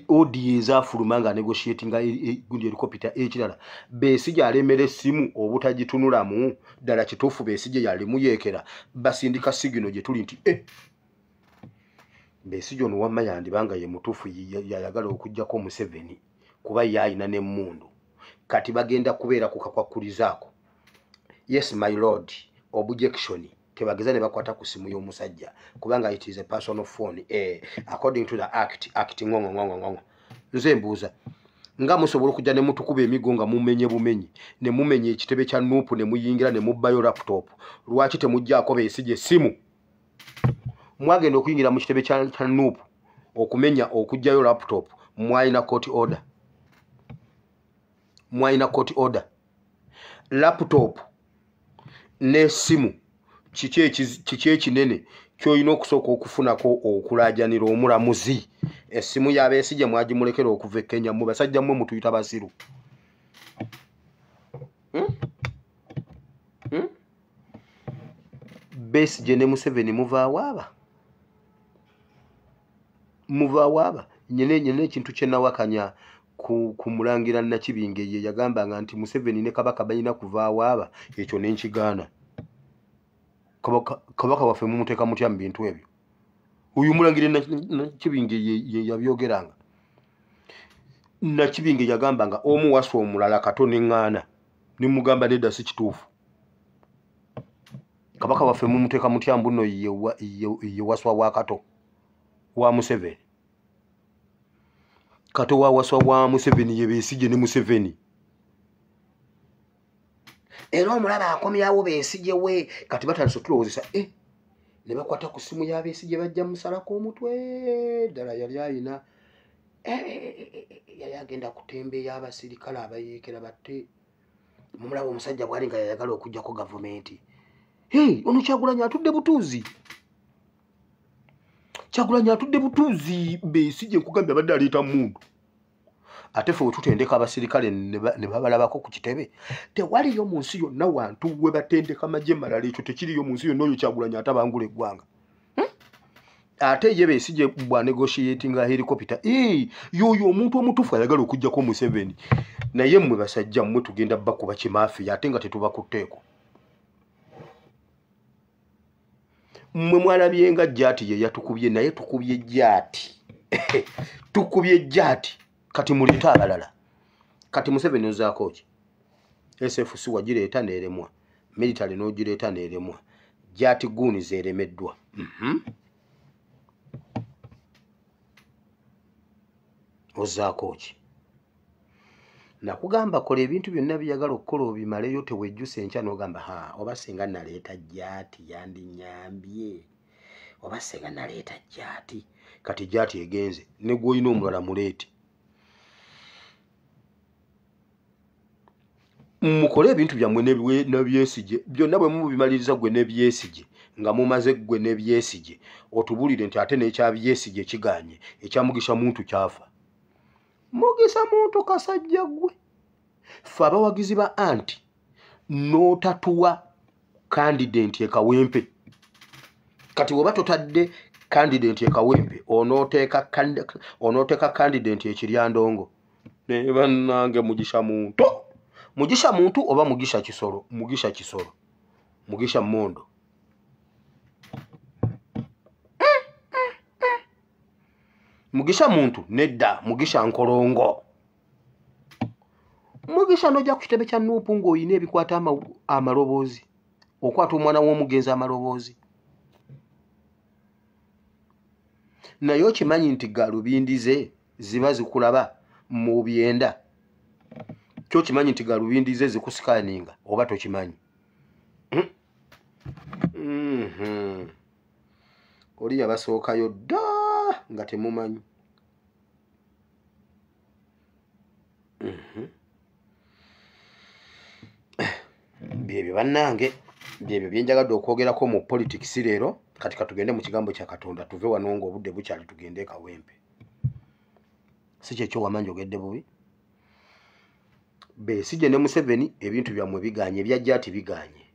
Audio ezafuluma nga negotiatinga gundi helicopter ekirala. Besigye alemera essimu obutagitunulamu, ddala kituufu Besigye yali muyeekera, basindika sigino gye tuli nti Besigye ono wamma yandibanga ye mutuufu yayagala okuggyako Museveni kuba yalina n'emmundu. Kati bagenda kubeera ku kakwakulizaako. Yes my lord, objection tebageza ne bakwata ku simu y'omusajja kubanga it is a personal phone according to the act ngongo. Nze mbuuza nga musobola okujja ne mutukuba emigo nga mumenye bumenyi ne mumenye ekitebe kya nuupu ne muyingira ne mubbayo laptop, lwaki temujjaako Besigye simu? Mwagenda okuyingira mu kitebe kya nuupu okumenya okujjayo laptop, mwalina court order. Laptop ne simu kiki ekinene kyolina okusooka okufunako okulaajanira omulamuzi? Essimu ya Besigye mwagimulekera okuva e Kenya, mu basajja mmwe mutuyita basiru. Besigye ne Museveni muvaawaaba? Nyene ekintu kye nawakanya ku mulangira Nakibinge ye yagambanga nti Museveni ne Kabaka balina kuvaawaaba, ekyo n'enkigaana. Kabaka waffe mumuteeka mutya mu bintu ebyo? Uyu mulangira Nakibinge ye yabyogeranga. Nakibinge yagambanga omuwasa omulala kato n'eŋŋaana ne mugamba nedda si kituufu. Kabaka waffe mumuteeka mutya mbuno ye waswa wa kato wa Museveni? Kato wa waswa wa Museveni ye Besigye ne Museveni. Era omulaba akomyawo Besigye we kati batandise otulowoozesa ne bakwata ku simu ya Besigye bajja musalako omutwe ddala yali ayina yali agenda kutembeeya abasirikale abayeekera batte mumulaba omusajja bwali nga yayagala okujjako gavumenti ono Kyagulanyi atudde butuuzi Besigye nkugambye abadde aleeta muntu ate fe wetutendeka abasirikale ne babalabako ku kitebe tewaliyo mu nsi yonna wantu we batendeka magye malala ekyo tekiriyo mu nsi yonna oyo Kyagulanyi atabangula eggwanga ate ye Besigye bwa negotiatinga helicopter yoyo omuntu omutuufu ayagala okujjako Museveni naye mmwe basajja mmwe tugenda bakuba kimaafiya ate nga tetubakutteeko mmwe mwalabye nga Jaati ye yatukubye naye tukubye Jaati tukubye Jaati kati muleta abalala kati Museveni ozaako ki SFC wagireeta neeremwa military n'ogireeta neeremwa Jaati guuni zeeremeddwa ozaako ki nakugamba kola ebintu byonna byagala okukola obimaleyo tewejjusa enkya n'ogamba oba singa naleeta Jaati yandinyambye oba singa naleeta Jaati kati Jaati egenze ne gw'olina omulala muleete mukole ebintu byammwe ne Besigye byonna bwe mubimaliriza gwe ne Besigye nga mumaze gwe ne Besigye otubulire nti ate n'ekya Besigye kiganye ekya Mugisha muntu kyafa Mugisha muntu kasajja gwe fe abawagizi ba anti n'otatuwa candidate ekawempe kati woba totadde candidate ekawempe onooteeka candidate ekiryandongo ne bannange Mugisha muntu oba Mugisha Kisolo Mugisha Mondo Mugisha muntu nedda Mugisha Nkolongo Mugisha nojja ku kitebe kya Nuupu ng'oyina ebikwata amaloboozi okwata omwana w'omugenzi amaloboozi naye okimanyi nti galubindize ziba zikulaba mu byenda kyo kimanyi nti galubindize zikusikaninga oba tokimanyi oli yabasookayo dda nga temumanyi byebyo bannange byebyo byenjagadde okwogerako mu politics leero kati katugende mu kigambo kya Katonda tuve wano ng'obudde bukyali tugende kawempe si kyekyo wamanyi ogedde bubi Besigye ne Museveni ebintu byammwe biganye ebya Jaati biganye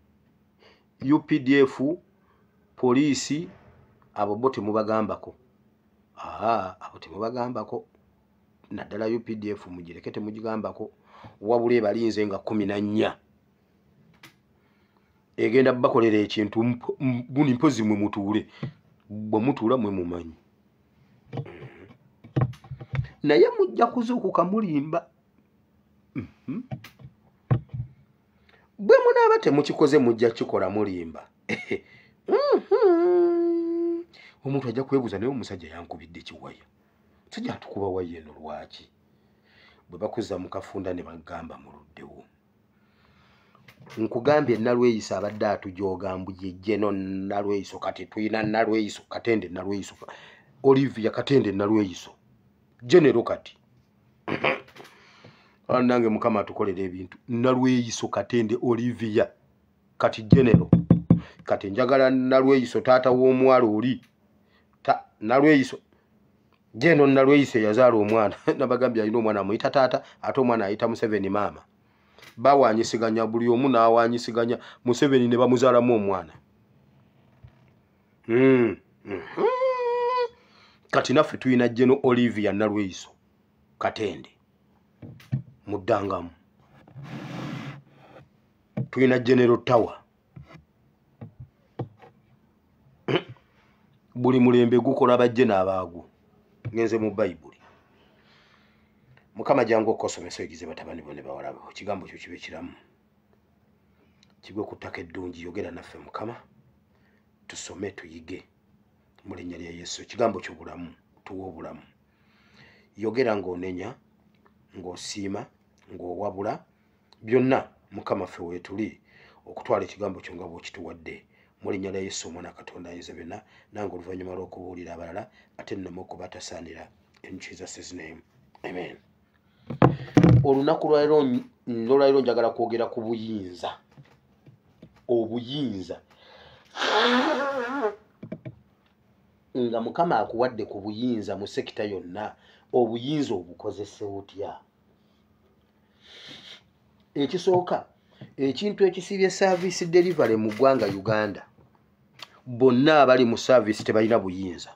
UPDF poliisi abo bo temubagambako abo temubagambako naddala UPDF mugireke temugigambako wabula ebalinze nga 14 egenda bakolera ekintu guni mpozi mwe mutuule bwe mutuula mwe mumanyi naye mujja kuzuukuka mulimba bwe munaaba temukikoze mujja kikola mulimba omuntu ajja kwebuuza naye omusajja yankubidde kiwaya tujja tukuba waya eno lwaki bwe bakuzza mu kafunda ne bagamba muluddewo nkugambye Nalweyiso abadde atujooga mbuje jeno Nalweyiso kati tuyina Nalweyiso Katende Nalweyiso Olivia Katende Nalweyiso general kati nange mukama atukolera ebintu Nalweyiso Katende Olivia kati general kati njagala Nalweyiso taata w'omwalo oli Nalweyiso jeno Nalweyiso yazaala omwana nabagambye alina omwana amuyita taata ate omwana ayita Museveni maama bawanyisiganya buli omu n'awanyisiganya Museveni ne bamuzaalamu omwana kati naffe tuyina jeno Olivia Nalweyiso Katende muddangamu tuyina General Tower buli mulembe gukola bajje n'abaagu ngenze mu Bayibuli mukama jangu okosomesa egize batabani bone bawalabo kigambo kyo kibe kiramu kigwe ku ttaka eddungi yogera naffe mukama tusome tuyige mu linnya lya Yesu kigambo ky'obulamu tuwa obulamu yogera ng'onenya ng'osiima ng'owabula byonna mukama ffe weetuli okutwala ekigambo kyo nga bw'okituwadde mu linnya lya Yesu omwana Katonda ayinza byonna nange oluvannyuma lw'okubuulira abalala ate nneme okubatasaanira in Jesus' name. Amen. Olunaku lwaleero njagala kwogera ku buyinza. Obuyinza. Nga Mukama akuwadde ku buyinza mu sekita yonna, obuyinza obukozese butya? Ekisooka, ekintu ekisibye service delivery mu ggwanga Uganda, bonna abali mu service tebalina buyinza.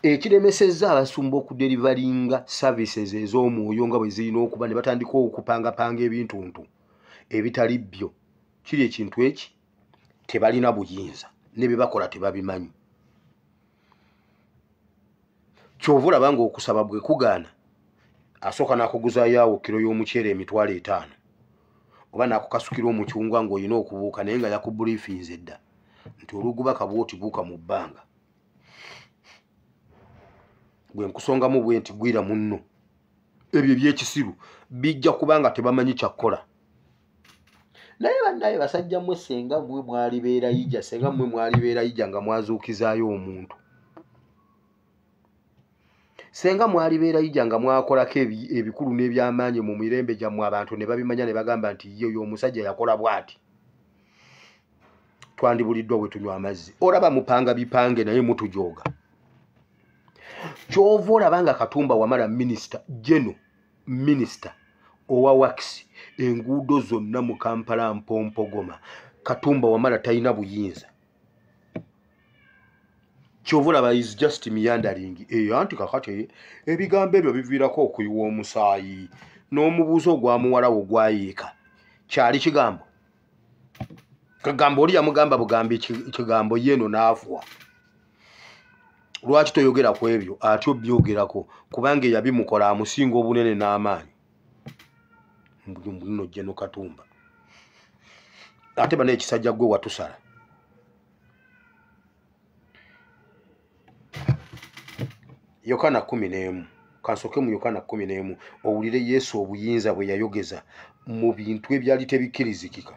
Ekiremesezza abasumba okudelivaringa services ez'omwoyo nga bwe zirina okuba ne batandika okupangapanga ebintuntu ebitali byo, kiri ekintu eki tebalina buyinza, ne bye bakola tebabimanyi. Kyova olaba ng'okusaba bwe kugaana, asooka n'akuguzaayo awo kiro y'omuceere emitwalo 5, oba n'akukasukira omucungwa ng'olina okubuuka naye nga yakubuliifinze dda nti olugubaka bw'oti buuka mu bbanga. Bwe nkusongamu bwe nti gwira munno, ebyo eby'ekisiru bijja kubanga tebamanyi kyakkola. Naye bannaye basajja mmwe senga mmwe mwalibeera yijja, senga mmwe mwalibeera yijja nga mwazuukizaayo omuntu. Senga mwalibeera yijja nga mwakolako ebikulu n'ebyamaanyi mu mirembe gyammwe, abantu ne babimanya ne bagamba nti ye oyo omusajja yakola bw'ati. Twandibuliddwa bwe tunywa amazzi. Olaba mupanga bipange naye mutujooga. Kyova olaba nga Katumba Wamala minisita owa Wax, enguudo zonna mu Kampala Mpompogoma, Katumba Wamala talina buyinza. Kyova olaba is just meandering. Anti kakati ebigambo ebyo biviirako okuyiwa omusaayi n'omubuuzo ogwamuwala wo gwayiika kyali kigambo. Kagambo oli yamugamba bugambi kigambo yeeno n'afuwa. Lwaki toyogera ku ebyo ate obyogerako? Kubanga eyabimukola amusinga obunene n'amaanyi. Mbuno Jeno Katumba. Ate bana ekisajja gwe watusala. Yokana 11. Kansoke mu Yokana 11 owulire Yesu obuyinza bwe yayogeza mu bintu ebyali tebikkirizikika.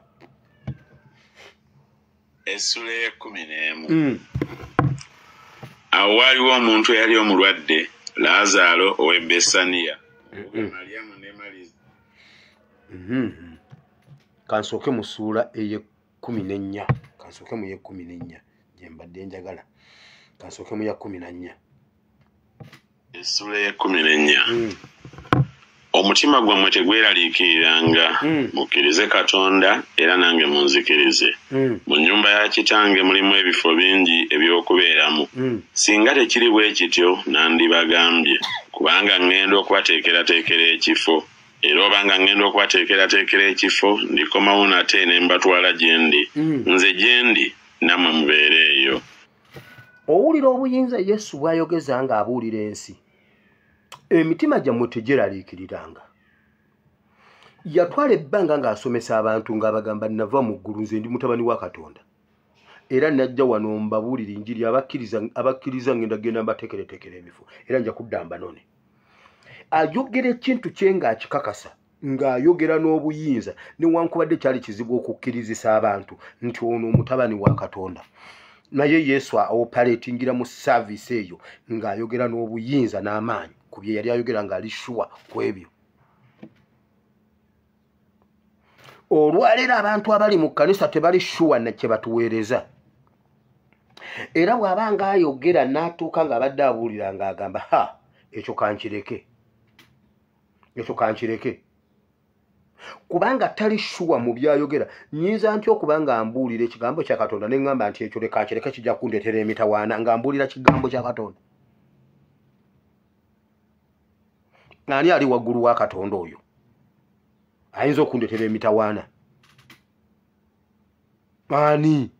Essula 11. Awo waliwo omuntu eyali omulwadde, Lazaalo ow'e Besaniya. Mariyamu ne Maliza. Kansoke mu ssuula eye 14. Kansoke mu ye 14 gye mbadde njagala. Kansoke mu ya 14. Essula 14. Omutima gwammwe tegweraliikiriranga, mukkirize Katonda era nange munzikirize. Mu nnyumba ya Kitange mulimu ebifo bingi eby'okubeeramu. Singa tekiri bwe kityo nandibagambye, kubanga ŋŋenda okubateekerateekera ekifo. Era obanga ŋŋenda okubateekerateekera ekifo, ndikomawo nate ne mbatwala gye ndi. Nze gye ndi nammwe mubeere eyo. Owulira obuyinza Yesu bw'ayogeza ng'abuulira ensi. Emitima gyammwe tegiraliikiriranga. Yatwala ebbanga ng'asomesa abantu ng'abagamba nava mu ggulu, nze ndi mutabani wa Katonda. Era najja wano mbabuulira enjiri abakkiriza ngenda genda mbateekereteekera ebifo. Era nja kudda mbanone. Ayogera ekintu kye ng'akikakasa, ng'ayogera n'obuyinza, newankubadde kyali kizibu okukkirizisa abantu nti ono mutabani wa Katonda. Naye Yesu operatingira mu service eyo ng'ayogera n'obuyinza n'amaanyi ku bye yali ayogera ng'ali sure ku ebyo. Olwaleero abantu abali mu kkanisa tebali sure na kye batuweereza. Era bw'abanga ayogera n'atuuka ng'abadde abuulira ng'agamba ekyo kankireke. Ekyo kankireke. Kubanga tali sure mu byayogera, nyinza ntyo okubanga ambuulira ekigambo kya Katonda ne ngamba nti ekyo leka nkireke kijja kundeetera emitawaana ng'ambuulira kigambo kya Katonda. Ani ali waggulu wa Katonda oyo ayinza okundeetera emitawaana? Ani?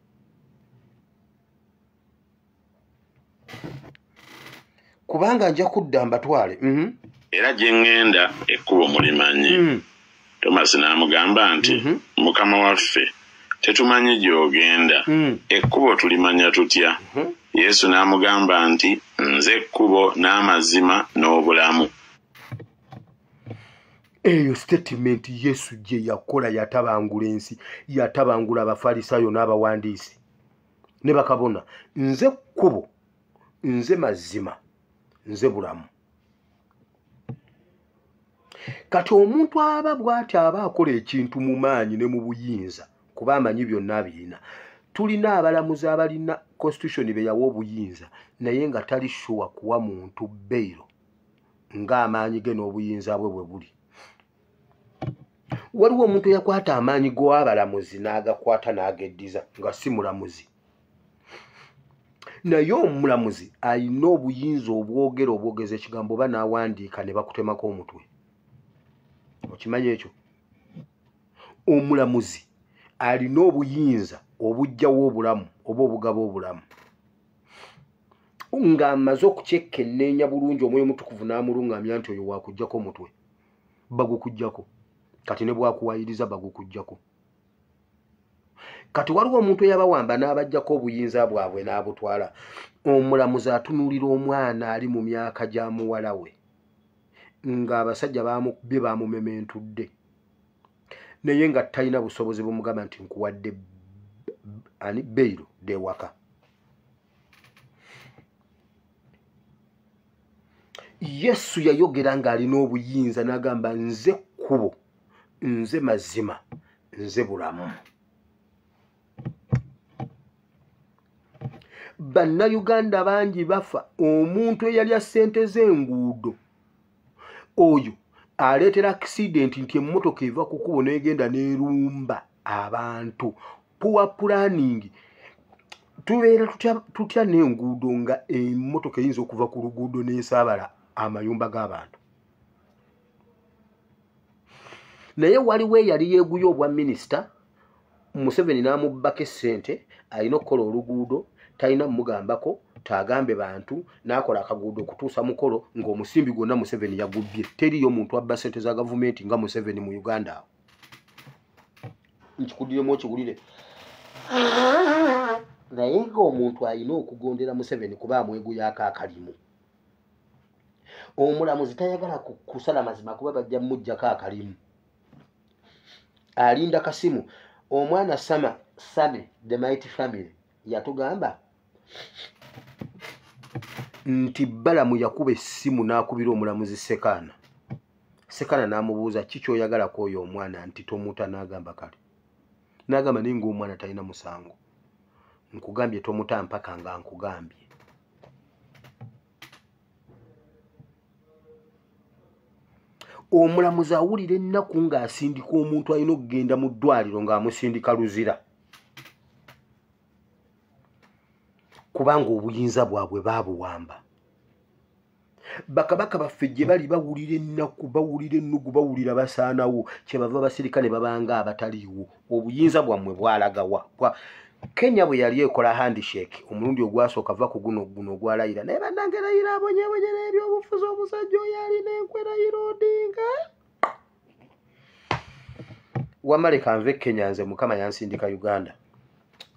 Kubanga nja kudda mbatwale. Era gye ŋŋenda ekkubo mulimanyi. Thomas n'amugamba nti Mukama waffe tetumanyi gy'ogenda, ekkubo tulimanya tutya? Yesu n'amugamba nti nze ekkubo n'amazima n'obulamu. eyo statement Yesu gye yakola yatabangula ensi, yatabangula abafalisayo n'abawandiisi ne bakabona. Nze kkubo, nze mazima, nze bulamu. Kati omuntu aba bw'ati aba akola ekintu mu maanyi ne mu buyinza kuba amanyi byonna birina. Tulina abalamuzi abalina constitution be yawa obuyinza naye nga tali sure kuwa muntu bail ng'amaanyi ge n'obuyinza bwe bwe buli. Waliwo omuntu yakwata amaanyi g'abalamuzi n'agakwata n'ageddiza nga si mulamuzi. Naye omulamuzi alina obuyinza obwogera obwogeza ekigambo oba n'awandiika ne bakutemako omutwe. Okimanyi ekyo? Omulamuzi alina obuyinza obujjawo obulamu oba obugaba obulamu. Ng'amaze okukyekkenneenya bulungi omwoyo mutukuvu n'amulungamya nti oyo wakuggyako omutwe, bagukuggyako. Kati ne bwakuwayiriza bagukuggyako. Kati waliwo omuntu eyabawamba n'abajjako obuyinza bwabwe n'abutwala. Omulamuzi atunuulira omwana ali mu myaka gya muwala we ng'abasajja bamukubye bamumementudde naye nga talina busobozi bumugamba nti nkuwadde bail dewaka. Yesu yayogera ng'alina obuyinza n'agamba nze kkubo, nze mazima, nze bulamu. Bannayuganda bangi bafa omuntu eyalya ssente z'enguudo oyo aleetera accident nti emmotoka eva ku kkubo n'egenda n'erumba abantu. Poor planning. Tubeera tutya n'enguudo nga emmotoka eyinza okuva ku luguudo n'esaabala amayumba g'abantu. Naye waliwo eyali yeeguye obwa minisita, Museveni n'amubbako essente, alina okukola oluguudo, talina mugambako, tagambe bantu, n'akola akaguudo okutuusa mukolo ng'omusimbi gwonna Museveni yagubbye. Teriyo muntu abba ssente za gavumenti nga Museveni mu Uganda awo. Nkikuddiremu okiwulire. Naye ng'omuntu alina okugondera Museveni kuba amweguyako akalimu. Omulamuzi tayagala kusala mazima kuba bajja mujjako akalimu. Alinda kasimu. Omwana Same, the Mighty Family, yatugamba nti Balamu yakuba essimu n'akubira omulamuzi Sekana. Sekana n'amubuuza kiki oyagalako oyo omwana nti tomuta, n'agamba kale. N'agamba naye ng'omwana talina musango. Nkugambye tomuta mpaka nga nkugambye. Omulamuzi awulira ennaku ng'asindika omuntu alina okugenda mu ddwaliro ng'amusindika luzira. Kubanga obuyinza bwabwe baabuwamba. Bakabaka baffe gye bali bawulira ennaku, bawulira ennugu, bawulira basaanawo, kyebava basirika ne babanga abataliiwo. Obuyinza bwammwe bwalagawa. Kenya bwe yali ekola handshake omulundi ogwasooka va ku guno ogwalayira naye bannange layira abonyebonye n'ebyobufuzi omusajja oyo alina enkwerayira Odinga. Wamale kanve Kenya nze Mukama yansindika Uganda.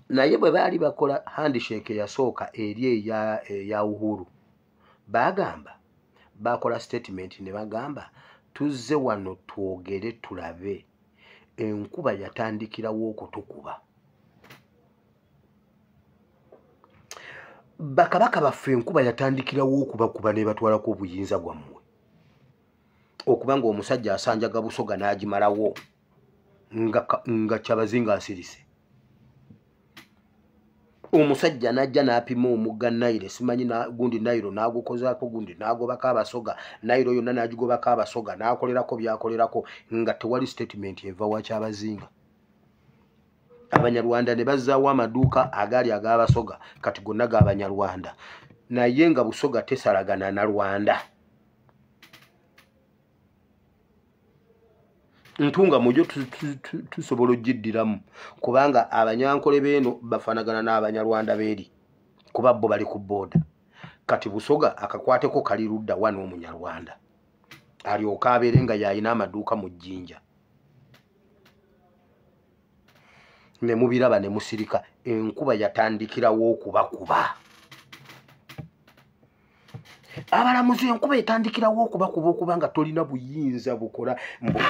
Naye bwe baali bakola handshake eyasooka eri eya Uhuru, bakola statement ne bagamba tuzze wano twogere tulabe enkuba yatandikirawo okutukuba. Bakabaka baffe enkuba yatandikirawo okubakuba ne batwalako obuyinza bwammwe. Okubanga omusajja asanjaga Busoga n'agimalawo nga Kyabazinga asirise. Omusajja n'ajja n'apima omugga Nile, simanyi gundi Nile n'agukozaako, gundi n'agobako Abasoga, Nile yonna n'agigobako Abasoga, n'akolerako byakolerako nga tewali statement eva wa Kyabazinga. Abanyarwanda ne bazzaawo amaduuka agaali ag'Abasoga kati gonna g'Abanyarwanda, naye nga Busoga tesalagana na Rwanda. Ntunga mujo tusobola ogiddiramu kubanga Abanyankole beeno bafanagana n'Abanyarwanda beeri kuba bo bali ku booda. Kati Busoga akakwateko kali ludda wa n'Omunyarwanda alyoka abeere nga yalina amaduuka mu Jjinja. Ne mubiraba ne musirika enkuba yatandikirawo okubakuba. abalamuzi enkuba etandikirawo okuba nga tolina buyinza bukola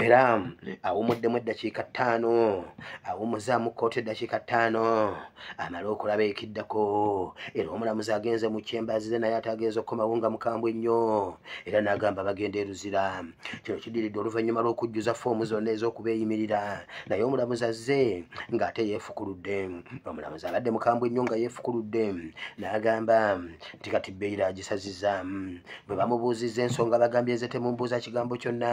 era awumuddemu eddakiika 5 awumuzaamu kkooti eddakiika 5 amala okulaba ekiddako era omulamuzi agenze mu kyembazize naye ate agenze okukomawo nga mukambwe nnyo era n'agamba bagenda eruzira kino kidiridde oluvannyuma lw'okujjuza foomu zonna ez'okubeeyimirira naye omulamuzi azze ng'ate yeefukuludde omulamuzi abadde mukambwe nnyo nga yeefukuludde n'agamba nti kati bbeeyira agisazizza bwe bamubuuzizza ensonga bagambye ze temumbuuza kigambo kyonna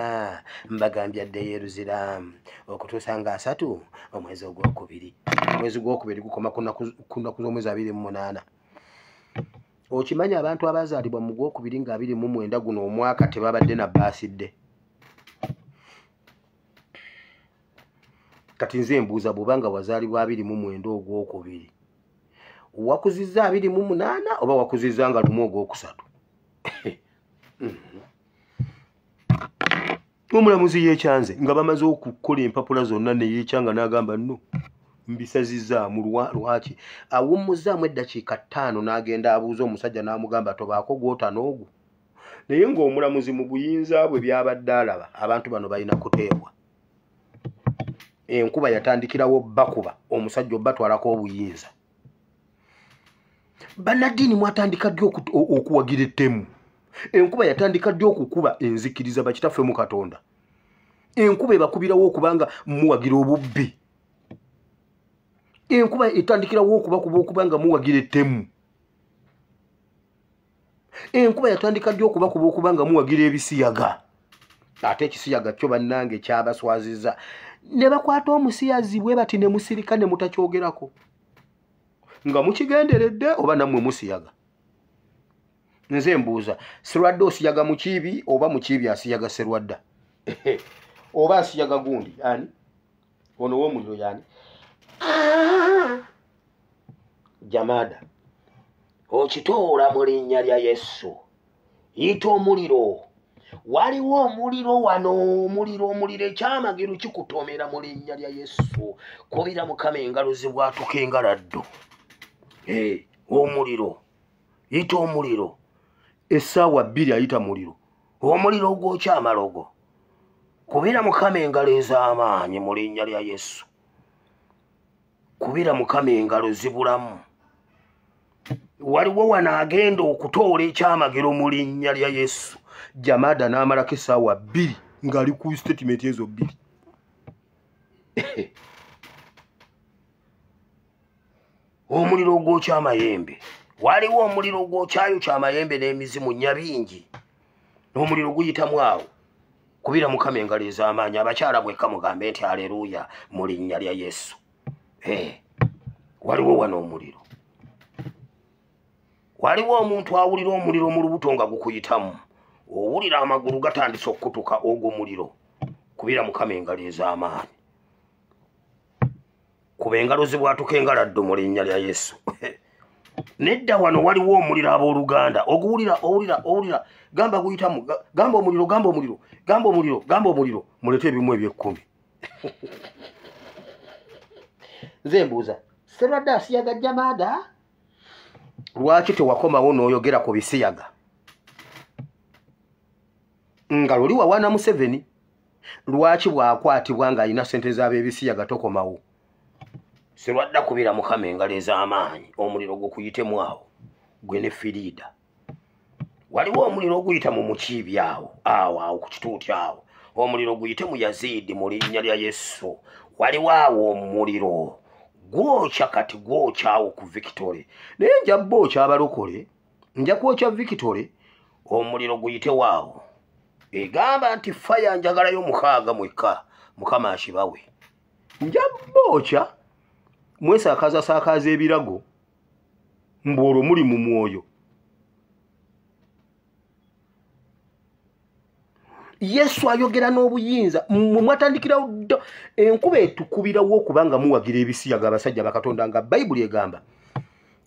mbagambye addeyo eruzira okutuusa nga 3 omwezi ogwokubiri omwezi gwokubiri gukoma ku nnaku z'omwezi 28 okimanyi abantu abazaalibwa mu gwokubiri nga 29 guno omwaka tebabadde na baasidde kati nze mbuuza bw'obanga wazaalibwa 29 ogwokubiri wakuzizza 28 oba wakuzizza nga 1 ogwokusatu omulamuzi yeekyanze nga bamaze okukola empapula zonna neyeekyanga n'agamba nno mbisazizaamu lwaki awummuzaamu eddakiika 5 n'agenda abuuza omusajja n'amugamba tobaako gwota n'ogwo naye ng'omulamuzi mu buyinza bwe byabadde alaba abantu bano balina kuteebwa enkuba yatandikirawo bakuba omusajja obatwalako obuyinza bannaddiini mwatandika ddi okuwagira ettemu enkuba yatandika ddi okukuba enzikiriza bakitaffe mu Katonda enkuba ebakubirawo okubanga muwagira obubbi enkuba etandikirawo okubanga muwagira ettemu enkuba yatandika ddi okubanga muwagira ebisiyaga ate ekisiyaga kyo bannange kyabaswazizza ne bakwata omusiyazi bwe bati ne musirika ne mutakyogerako nga mukigenderedde oba nammwe musiyaga nze mbuuza Serwadda osiyaga mukiibi oba mukiibi asiyaga Serwadda oba asiyaga gundi ani ono w'omuliro yani Jamada okitoola mu linnya lya Yesu yita omuliro waliwo omuliro wano omuliro ekyamagiro kikutomera mu linnya lya Yesu kubira Mukama engalo zibwatuka engaladdo omuliro yita omuliro essaawa 2 ayita muliro omuliro gwokya amalogo kubira Mukama engalo ez'amaanyi mu linnya lya Yesu kubira Mukama engalo zibulamu waliwo wano agenda okutoola ekyamagero mu linnya lya Yesu Jamada n'amalako essaawa 2 ng'ali ku statement ezo 2 omuliro gwokya amayembe waliwo omuliro gwokyayo kyamayembe n'emizimu nyabingi omuliro guyitamu awo kubira Mukama engalo ez'amaanyi abakyala mwekka mugambe nti aleluya mu linnya lya Yesu waliwo wano omuliro waliwo omuntu awulira omuliro mu lubuto nga gukuyitamu owulira amagulu gatandise okukutuka ogwo muliro kubira Mukama engalo ez'amaanyi kuba engalo zibwatuka engaladdo mu linnya lya Yesu nedda wano waliwo omuliro abooluganda oguwulira gamba guyitamu gamba omuliro mulete ebimu eby'ekkumi nze mbuuza Serwadda asiyaga Jamada lwaki tewakomawo n'oyogera ku bisiyaga nga luli wawaana Museveni lwaki bw'akwatibwa ng'alina ssente z'ab'ebisiyaga tokomawo Serwadda kubira Mukama engalo ez'amaanyi omuliro gukuyitemu awo gwe ne Firiida waliwo omuliro oguyita mu mukiibi awo ku kituuti awo omuliro guyite mu Yazidi mu linnya lya Yesu waliwo awo omuliro gwokya kati gwokya awo ku Victory naye nja bookya abalokole nja kwokya Victory omuliro guyite waawo egamba nti faya njagalayo 6 mwekka Mukama akibawe nja bookya mwesakaza ebirago mbwolwo muli mu mwoyo Yesu ayogera n'obuyinza mwatandikirawo enkuba etukubirawo okubanga muwagira ebisiyaga abasajja bakatonda nga Bayibuli egamba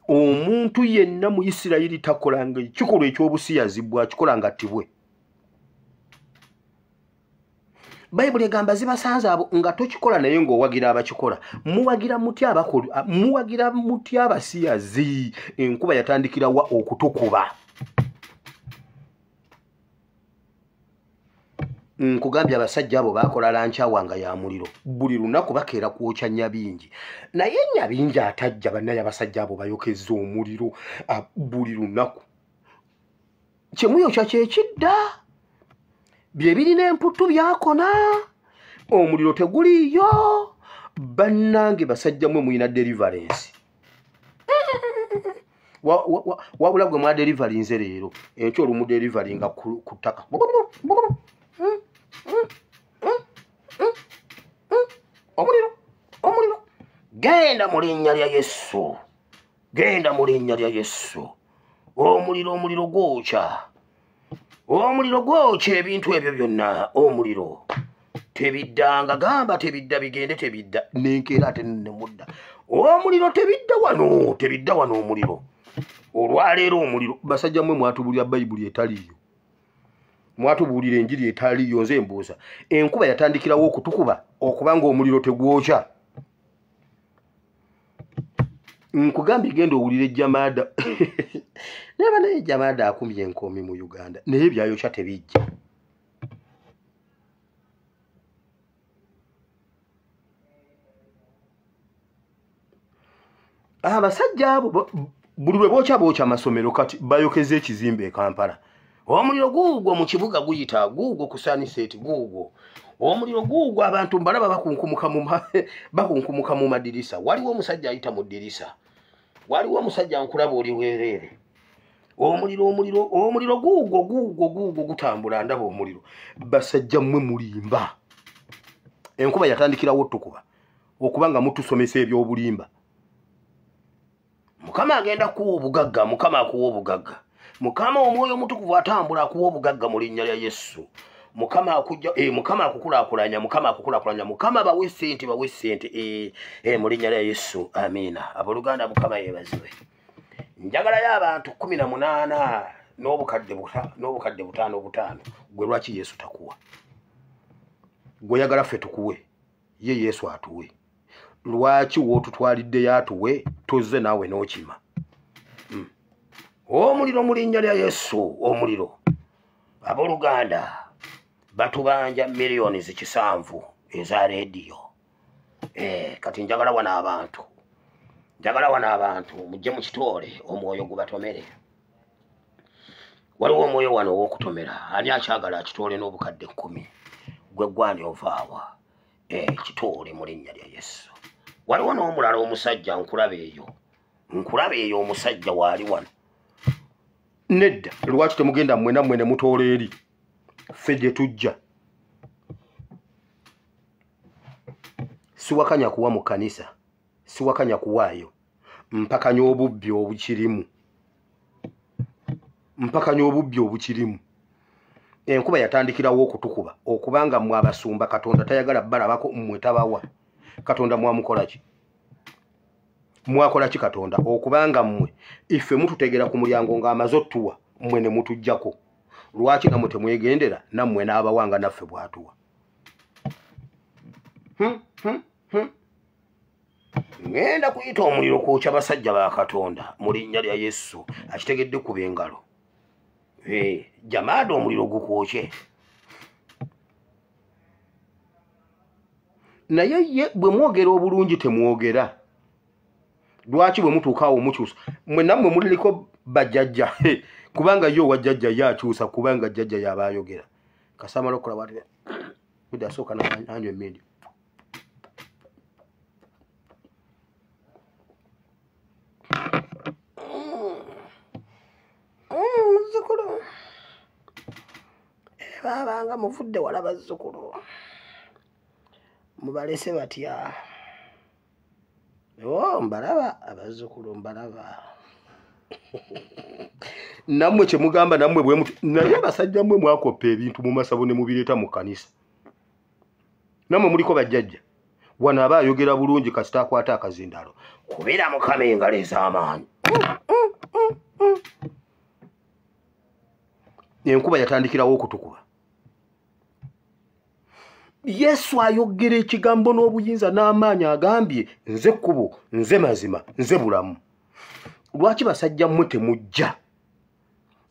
omuntu yenna mu Isirayiri takolanga ekikolwa ekyobusiyazi bwakikola nga ttibwe Bayibuli egamba zibasanze abo nga tokikola naye ng'owagira abakikola muwagira mutya abasiyazi enkuba yatandikirawa okutukuba nkugambye abasajja abo bakola lanchawanga ya muliro buli lunaku bakeera kwokya Nyabingi naye Nyabingi atajja bannaye abasajja abo bayokezza omuliro buli lunaku kyemuyokya kyekidda bye birina emputtu byakona omuliro teguliyo bannange basajja mwe muyina deliverance wabula gwe mwa deliverance leero ekyo olumu deliveringa ku ttaka omuliro genda mu linnya lya Yesu genda mu linnya lya Yesu omuliro gwokya ebintu ebyo byonna omuliro tebiddanga gamba tebidda bigende tebidda nenkeera ate nemudda omuliro tebidda wano omuliro olwaleero omuliro basajja mwe mwatubulira bayibuli etaliyo mwatubulira enjiri etaliyo nze mbuuza enkuba yatandikirawo okutukuba okubanga omuliro tegwokya nkugambye genda owulire Jamada neba naye Jamada akumye enkomi mu Uganda naye byayokya tebijja abasajja abo buli lwe bookya amasomero kati bayokeza ekizimbe e Kampala omuliro guugwo mu kibuga guyita guugwo ku Sunset guugwo omuliro guugwo abantu mbalaba bakunkumuka mu madirisa waliwo omusajja ayita mu ddirisa waliwo omusajja nkulaba oli weereere omuliro guugwo gutambula ndaba omuliro basajja mmwe mulimba enkuba yatandikirawo tukuba okubanga mutusomesa ebyobulimba Mukama agenda kuwa obugagga Mukama akuwa obugagga Mukama omwoyo omutukuvu atambula akuwa obugagga mu linnya lya Yesu Mukama akujja Mukama akukulaakulanya Mukama bawe ssente mu linnya lya Yesu amina aboluganda Mukama yeebazibwe njagalayo abantu 18 n'obukadde 5 gwe lwaki Yesu takuwa gwe yagala ffe tukuwe ye Yesu atuwe lwaki wotutwalidde yatuwe tuzze naawe n'okima omuliro mu linnya lya Yesu omuliro aboluganda batubanja miliyoni 7 eza rediyo kati njagala wana abantu mujje mu kitole omwoyo gubatomere waliwo omwoyo wano w'okutomera ani akyagala akitole n'obukadde 10 gwe gwani ovaawa kitole mu linnya lya Yesu waliwo n'omulala omusajja nkulaba eyo omusajja waali wano nedda lwaki temugenda mmwe ne mutoola eri ffe gye tujja siwakanya kuwa mu kanisa siwakanya kuwaayo mpakanya obubbi obukirimu enkuba yatandikirawo okutukuba okubanga mmwe abasumba Katonda tayagala balabako mmwe tabawa Katonda mwakola ki Katonda okubanga mmwe ife mututegera ku mulyango ng'amaze ottuwa mmwe ne mutujjako lwaki namwe temwegendera nammwe n'abawanga naffe bwatuwa ngenda kuyita omuliro kwokya basajja ba Katonda mu linnya lya Yesu akitegedde kuba engalo Jamada omuliro gukwokye naye ye bwe mwogera obulungi temwogera lwaki bwe mutuukaawo mukyusa mwe nammwe muliliko bajjajja kubanga yo wajjajja yakyusa kubanga jjajja yabayogera kasamala okukola bwati bidasooka nanyo emmindi muzzukulu babanga muvudde wala bazzukulu mubalese batya mbalaba abazzukulu mbalaba nammwe kyemugamba nammwe bwe muti naye abasajja mmwe mwakoppa ebintu mu masabo ne mubireeta mu kanisa nammwe muliko bajjajja wano aba ayogera bulungi kasita akwata akazindalo kubira Mukama engalo ez'amaanyi enkuba yatandikirawo okutukuba Yesu ayogera ekigambo n'obuyinza n'amaanyi agambye nze kkubo nze mazima nze bulamu lwaki basajja mmwe temujja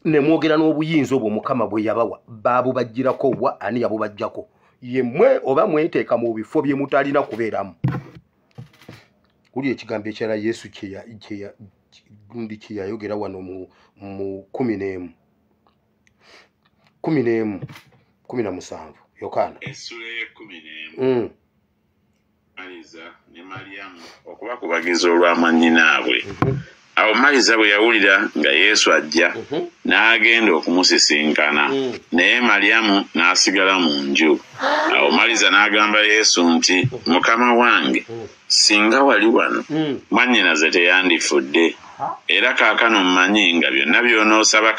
ne mwogera n'obuyinza obwo Mukama bwe yabawa baabubajjirako wa ani yabubajjako yemmwe oba mweteeka mu bifo bye mutalina kubeeramu. Kuli ekigambo ekirala Yesu gundi kye yayogera wano mu 17 Yokaana essula ya 11 Maliza ne Mariamu okuba kubagiza olw'amannyinaabwe. Awo Maliza bwe yawulira nga Yesu ajja n'agenda okumusisinkana naye Mariamu n'asigala mu nju. Awo Maliza n'agamba Yesu nti Mukama wange singa wali wano mwannyinaze teyandifudde era kaakano mmanyi nga byonna by'onoosaba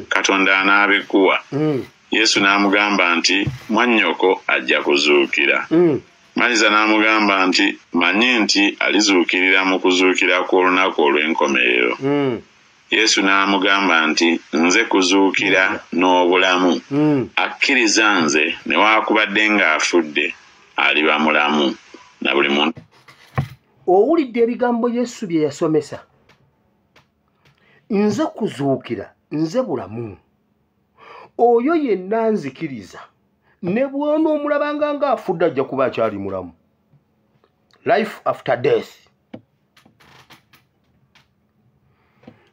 Katonda anaabikuwa. Yesu n'amugamba nti mwannyoko ajja kuzuukira. Maliza n'amugamba nti manyi nti alizuukirira mu kuzuukira kw'olunaku olw'enkomerero. Yesu n'amugamba nti nze kuzuukira n'obulamu. Akkiriza nze newaakubadde ng'afudde aliba mulamu na buli muntu. Owulidde ebigambo Yesu bye yasomesa. Nze kuzuukira, nze bulamu. Oyo yenna nzikiriza ne bw'onoomulabanga ng'afudde ajja kuba akyali mulamu. Life after death.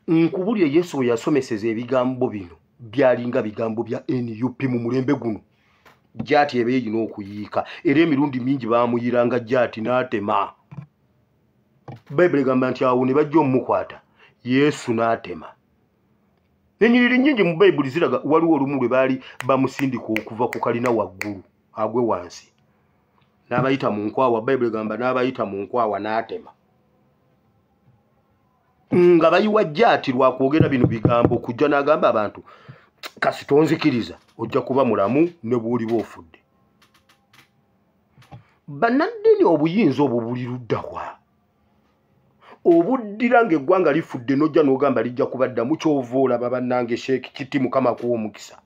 Nkubulye Yesu we yasomeseza ebigambo bino byalinga bigambo bya NUP mu mulembe guno. Jati ebe yina okuyiika era emirundi mingi baamuyiranga jati n'atema. Bayibuli egamba nti awo ne bajja omukwata Yesu n'atema. N'ennyiriri nnyingi mu Bayibuli ziraga waliwo olumu lwe baali bamusindika okuva ku kalina waggulu agwe wansi n'abayita mu nkwawa. Bayibuli egamba n'abayita mu nkwawa n'atema nga bayiwa jjaati lwakwogera bino bigambo kujja n'agamba abantu kasi tonzikiriza ojja kuba mulamu ne bw'oliba ofudde. Bannaddiini obuyinza obwo buli luddawa obuddira ng'eggwanga lifudde n'ojja n'ogamba lijja kubaddamu ky'ova olaba bannange Sheikh Kiti Mukama akuwa omukisa.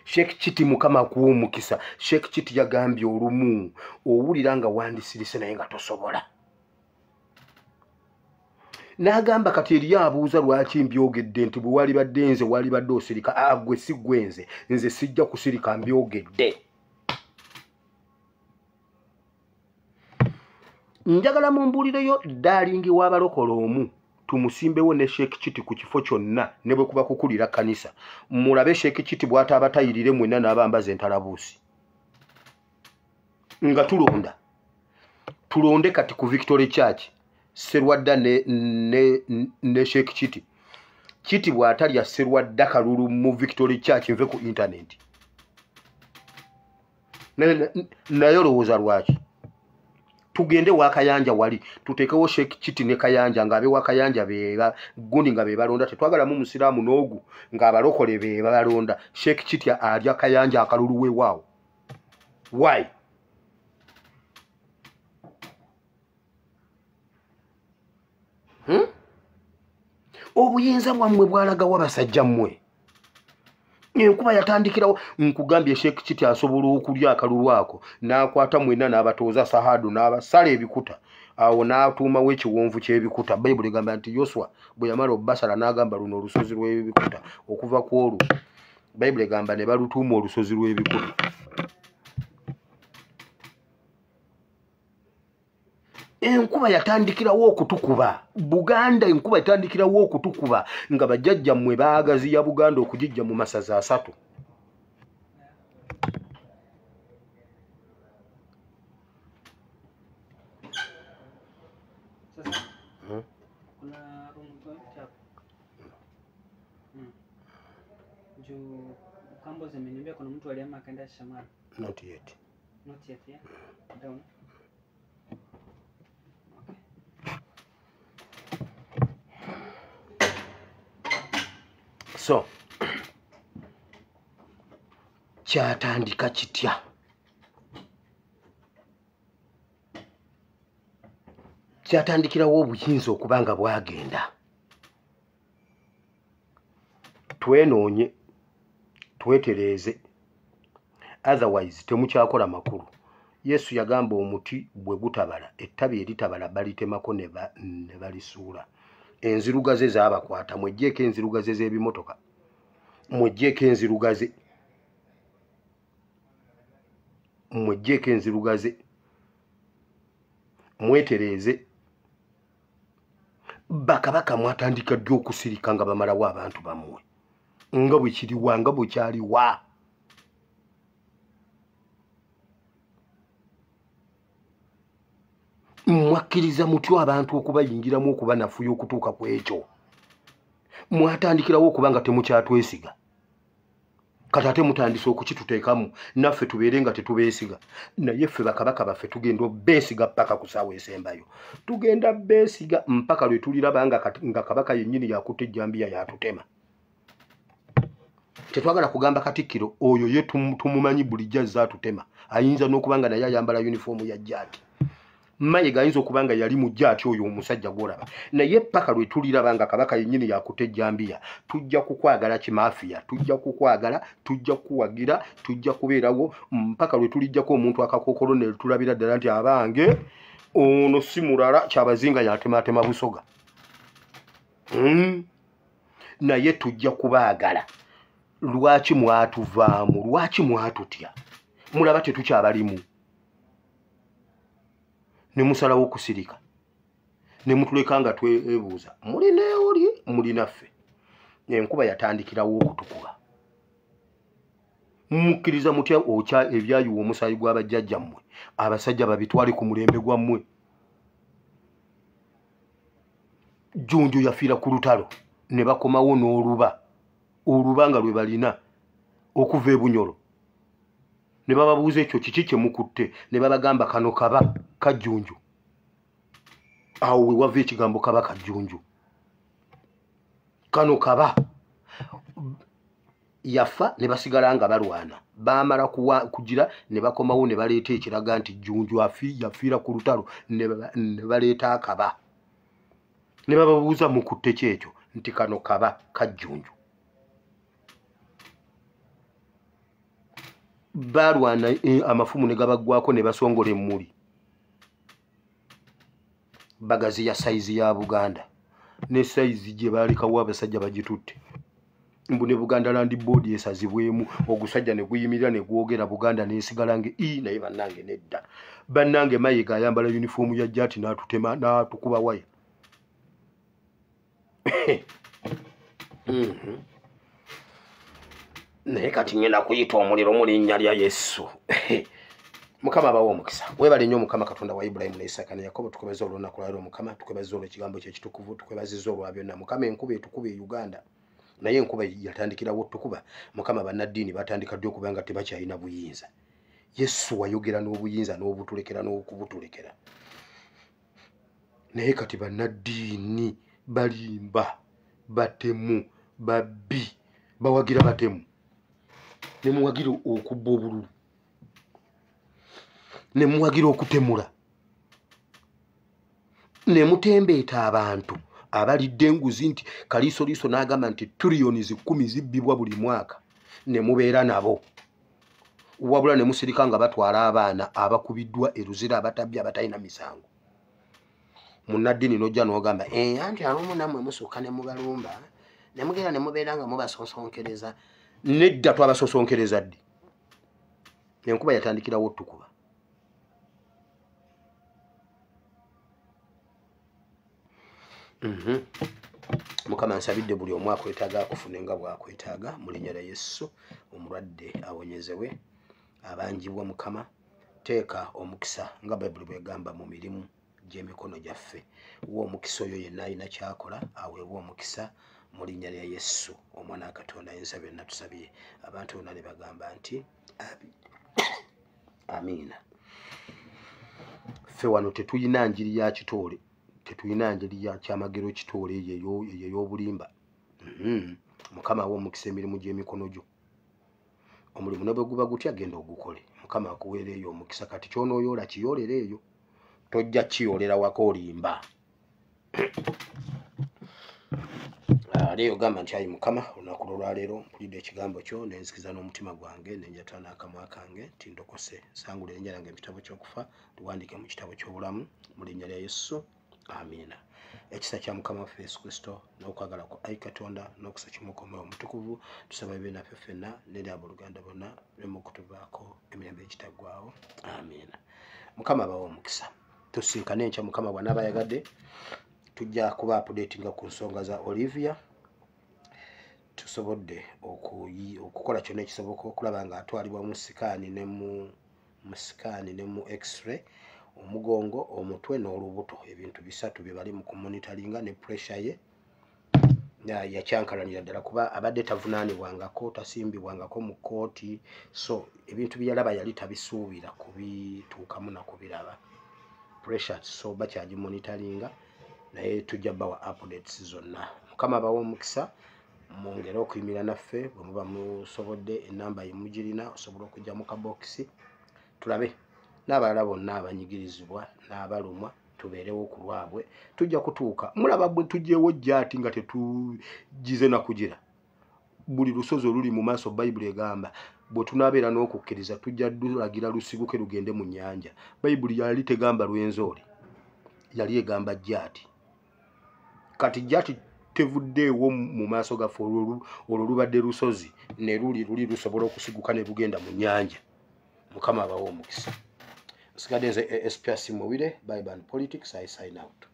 Sheikh Kiti Mukama akuwa omukisa. Sheikh Kiti yagambye olumu owulira nga wandisirise naye nga tosobola. N'agamba kati eri abuuza lwaki mbyogedde nti bwe wali badde nze wali badde osirika. Gwe si gwenze nze sijja kusirika mbyogedde. Njagala mumbulireyo Darling w'abalokole omu tumusimbewo ne Sheikh Kiti ku kifo kyonna ne bwe kuba kukulira kanisa. Mulabe Sheikh Kiti bw'ataaba tayirire mwenna n'abambaza entalabuusi. Nga tulonde kati ku Victory Church Serwadda ne Sheikh Kiti. Kiti bw'atalya Serwadda kalulu mu Victory Church nve ku internet. Naye olowooza lwaki? Tugende wa Kayanja wali tutekewo Sheikh Kiti ne Kayanja ng'abe wa Kayanja beera gundi nga be balonda. Tetwagalamu musiraamu n'ogu ng'abalokole be balonda. Sheikh Kiti alya Kayanja akalulu we waawo. Why? Obuyinza bwammwe bwalagawo abasajja mmwe. Enkuba yatandikirawo nkugambye Sheikh Kiti asobola okulya akalulu ako n'akwata mwenna n'abatooza sahadu n'abasala ebikuta. Awo n'atuumawo ekiwonvu ky'ebikuta. Bayibuli egamba nti Yoswa bwe yamala obbasala n'agamba luno olusozi lw'ebikuta. Okuva ku olwo Bayibuli egamba ne balutuuma olusozi lw'ebikuta. Enkuba yatandikirawo okutukuba. Buganda enkuba yatandikirawo okutukuba nga bajjajja mmwe baagaziya Buganda okugijja mu masaza 3. Not yet. Not yet, yeah? Down. So, kyatandika kitya? Kyatandikirawo obuyinza okubanga bwagenda. Twenoonye, twetereeze. Otherwise, temukyakola makulu. Yesu yagamba omuti bwe gutabala, ettabi eritabala balitemako ne balisuula. enzirugaze z'abakwata mwejjeeko enzirugaze z'ebimotoka mwejjeeko enzirugaze mwetereeze bakabaka mwatandika ddi okusirika nga bamalawo abantu bammwe nga bwe kiriwa nga bwe kyaliwa mwakkiriza mutyo abantu okubayingiramu okubanafuya okutuuka ku ekyo mwatandikirawo okuba nga temukyatwesiga kati ate mutandise okukituteekamu naffe tubeere nga tetubeesiga naye ffe bakabaka baffe tugenda beesiga paka ku ssaawa esembayo tugenda beesiga mpaka lwe tuliraba nga kabaka yennyini yakutte ejjambiya yatutema tetwagala kugamba Katikkiro oyo ye tumumanyi bulijjo azza atutema ayinza n'okuba nga naye ayambala yunifoomu ya jjaati Mayiga ayinza okuba nga yali mu jjaati oyo omusajja gw'olaba naye paka lwe tuliraba nga kabaka yennyini yakutte ejjambiya tujja kukwagala kimaafiya tujja kukwagala tujja kuwagira tujja kubeerawo mpaka lwe tulijjako omuntu akakookolo ne tulabira ddala nti abange ono si mulala kyabazinga yatematema busoga naye tujja kubaagala lwaki mwatuvaamu lwaki mwatutya mulaba tetukyabalimu ne musalawo okusirika ne mutuleka nga twebuuza muli neoli muli naffe enkuba yatandikirawo okutukuba mukkiriza mutya okya ebyayiwa omusaayi gw'abajjajjammwe abasajja babitwale ku mulembe gwammwe Jjunju yafiira ku lutalo ne bakomawo n'oluba nga lwe balina okuva e Bunyoro ne bababuuza ekyo kiki kye mukutte ne babagamba kano kaba Kajjunju awo we wava ekigambo kaba Kajjunju kano kaba yafa ne basigala nga balwana baamala kugira ne bakomawo ne baleeta ekiraga nti Jjunju yafiira ku lutalo ne baleeta akaba ne bababuuza mukutte kyekyo nti kano kaba Kajjunju balwana amafumu ne gabaggwako ne basongola emmuli bagazi ya saizi ya Buganda ne saizi gye baalekawo abasajja bagitutte mbu ne Buganda Land Board esazibwemu ogusajja ne guyimirira ne gwogera Buganda nesigala nge naye bannange nedda bannange Mayiga ayambala yunifoomu ya jjaati n'atutema n'atukuba waya naye kati ngenda kuyita omuliro mu linnya lya Yesu Mukama bawo omukisa webale nnyo Mukama Katonda wa Ibrahimu ne Isaka ne Yakobo tukwebaza olunaku lwaleero Mukama tukwebaza olw'ekigambo kye kitukuvu tukwebaziza olwa byonna Mukama enkuba etukuba e Uganda naye enkuba yatandikirawo tukuba Mukama bannaddiini batandika ddi okuba nga tebakyalina buyinza Yesu wayogera n'obuyinza n'obutulekera n'okubutulekera naye kati bannaddiini balimba batemu babbi bawagira batemu ne muwagira okubba obululu ne muwagira okutemula ne mutembeeta abantu abalidde enguzi nti kaliisoliiso n'agamba nti tuliyoni 10 zibbibwa buli mwaka ne mubeera nabo wabula ne musirika nga batwala abaana abakubiddwa eruzira abatabbi abatalina misango munnaddiini n'ojja n'ogamba anti alumu nammwe musukka ne mubalumba ne mugenda ne mubeera nga mubasosonkereza nedda twabasosonkereza ddi enkuba yatandikirawo tukuba Mukama nsabidde buli omu akwetaaga akufune nga bw'akwetaaga mu linnya lya Yesu omulwadde awonyezewe abanjibwa Mukama teeka omukisa nga Bayibuli bw'egamba mu mirimu gy'emikono gyaffe wa omukisa oyo yenna alina kyakola aweebwa omukisa mu linnya lya Yesu omwana wa Katonda ayinza byonna tusabye abantu bonna ne bagamba nti amiina ffe wano tetuyina njiri ya kitoole tetuyina njiri ya kyamagero kitoole eyo ey'obulimba Mukama awa omukisa emirimu gy'emikono gyo omulimu ne bwe guba gutya genda ogukole Mukama akuweera eyo omukisa kati ky'onoyoola kiyoolera eyo tojja kiyoolera waka olimba leero gamba nti ayi Mukama olunaku lwaleero mpulidde ekigambo kyo nenzikiriza n'omutima gwange nenjata n'akamwa kange nti ndokose sangula erinnya lyange mu kitabo ky'okufa tuwandiike mu kitabo ky'obulamu mu linnya lya Yesu amina ekisa kya mukama waffe Yesu Kristo n'okwagala kwa Ayi Katonda n'okusakyimuka Omwoyo Omutukuvu tusaba ebyennaffe ffenna n'eri abooluganda bonna biremu okutuvaako emirembe ekitaggwaawo amina mukama abawa omukisa tusinkane enkya mukama bw'anaaba yagadde tujja kuba updatinga ku nsonga za Olivia tusobodde okukola kyonna ekisoboka okulaba nga atwalibwa mu sikaani ne mu x-ray omugongo omutwe n'olubuto ebintu bisatu bye bali mu kumonitoringa ne pressure ye yakyankalanira ddala kuba abadde tavunaanibwangako tasimbibwangako mu kooti so ebintu byalaba yali tabisuubira kubituukamu na kubiraba pressure so bakyagimonitoringa naye tujja bawa updates zonna mukama abawa omukisa mwongere okuyimira naffe bwe muba musobodde enamba yemugirina osobola okujja mu kabokisi tulabe n'abalala bonna abanyigirizibwa n'abalumwa tubeerewo ku lwabwe tujja kutuuka mulaba bwe tujjeewo jjaati nga tetugize na kugira buli lusozi oluli mu maaso bayibuli egamba bwe tunaabeera n'okukkiriza tujja dulagira lusiguke lugende mu nnyanja bayibuli yali tegamba lwenzoole yali egamba jjaati kati jjaati tevuddeewo mu maaso gaffe olwo lubadde lusozi ne luli lusobola okusiguka ne lugenda mu nnyanja mukama abawo omukisa nsigadde nze SPS Muwire Bible and Politics I sign out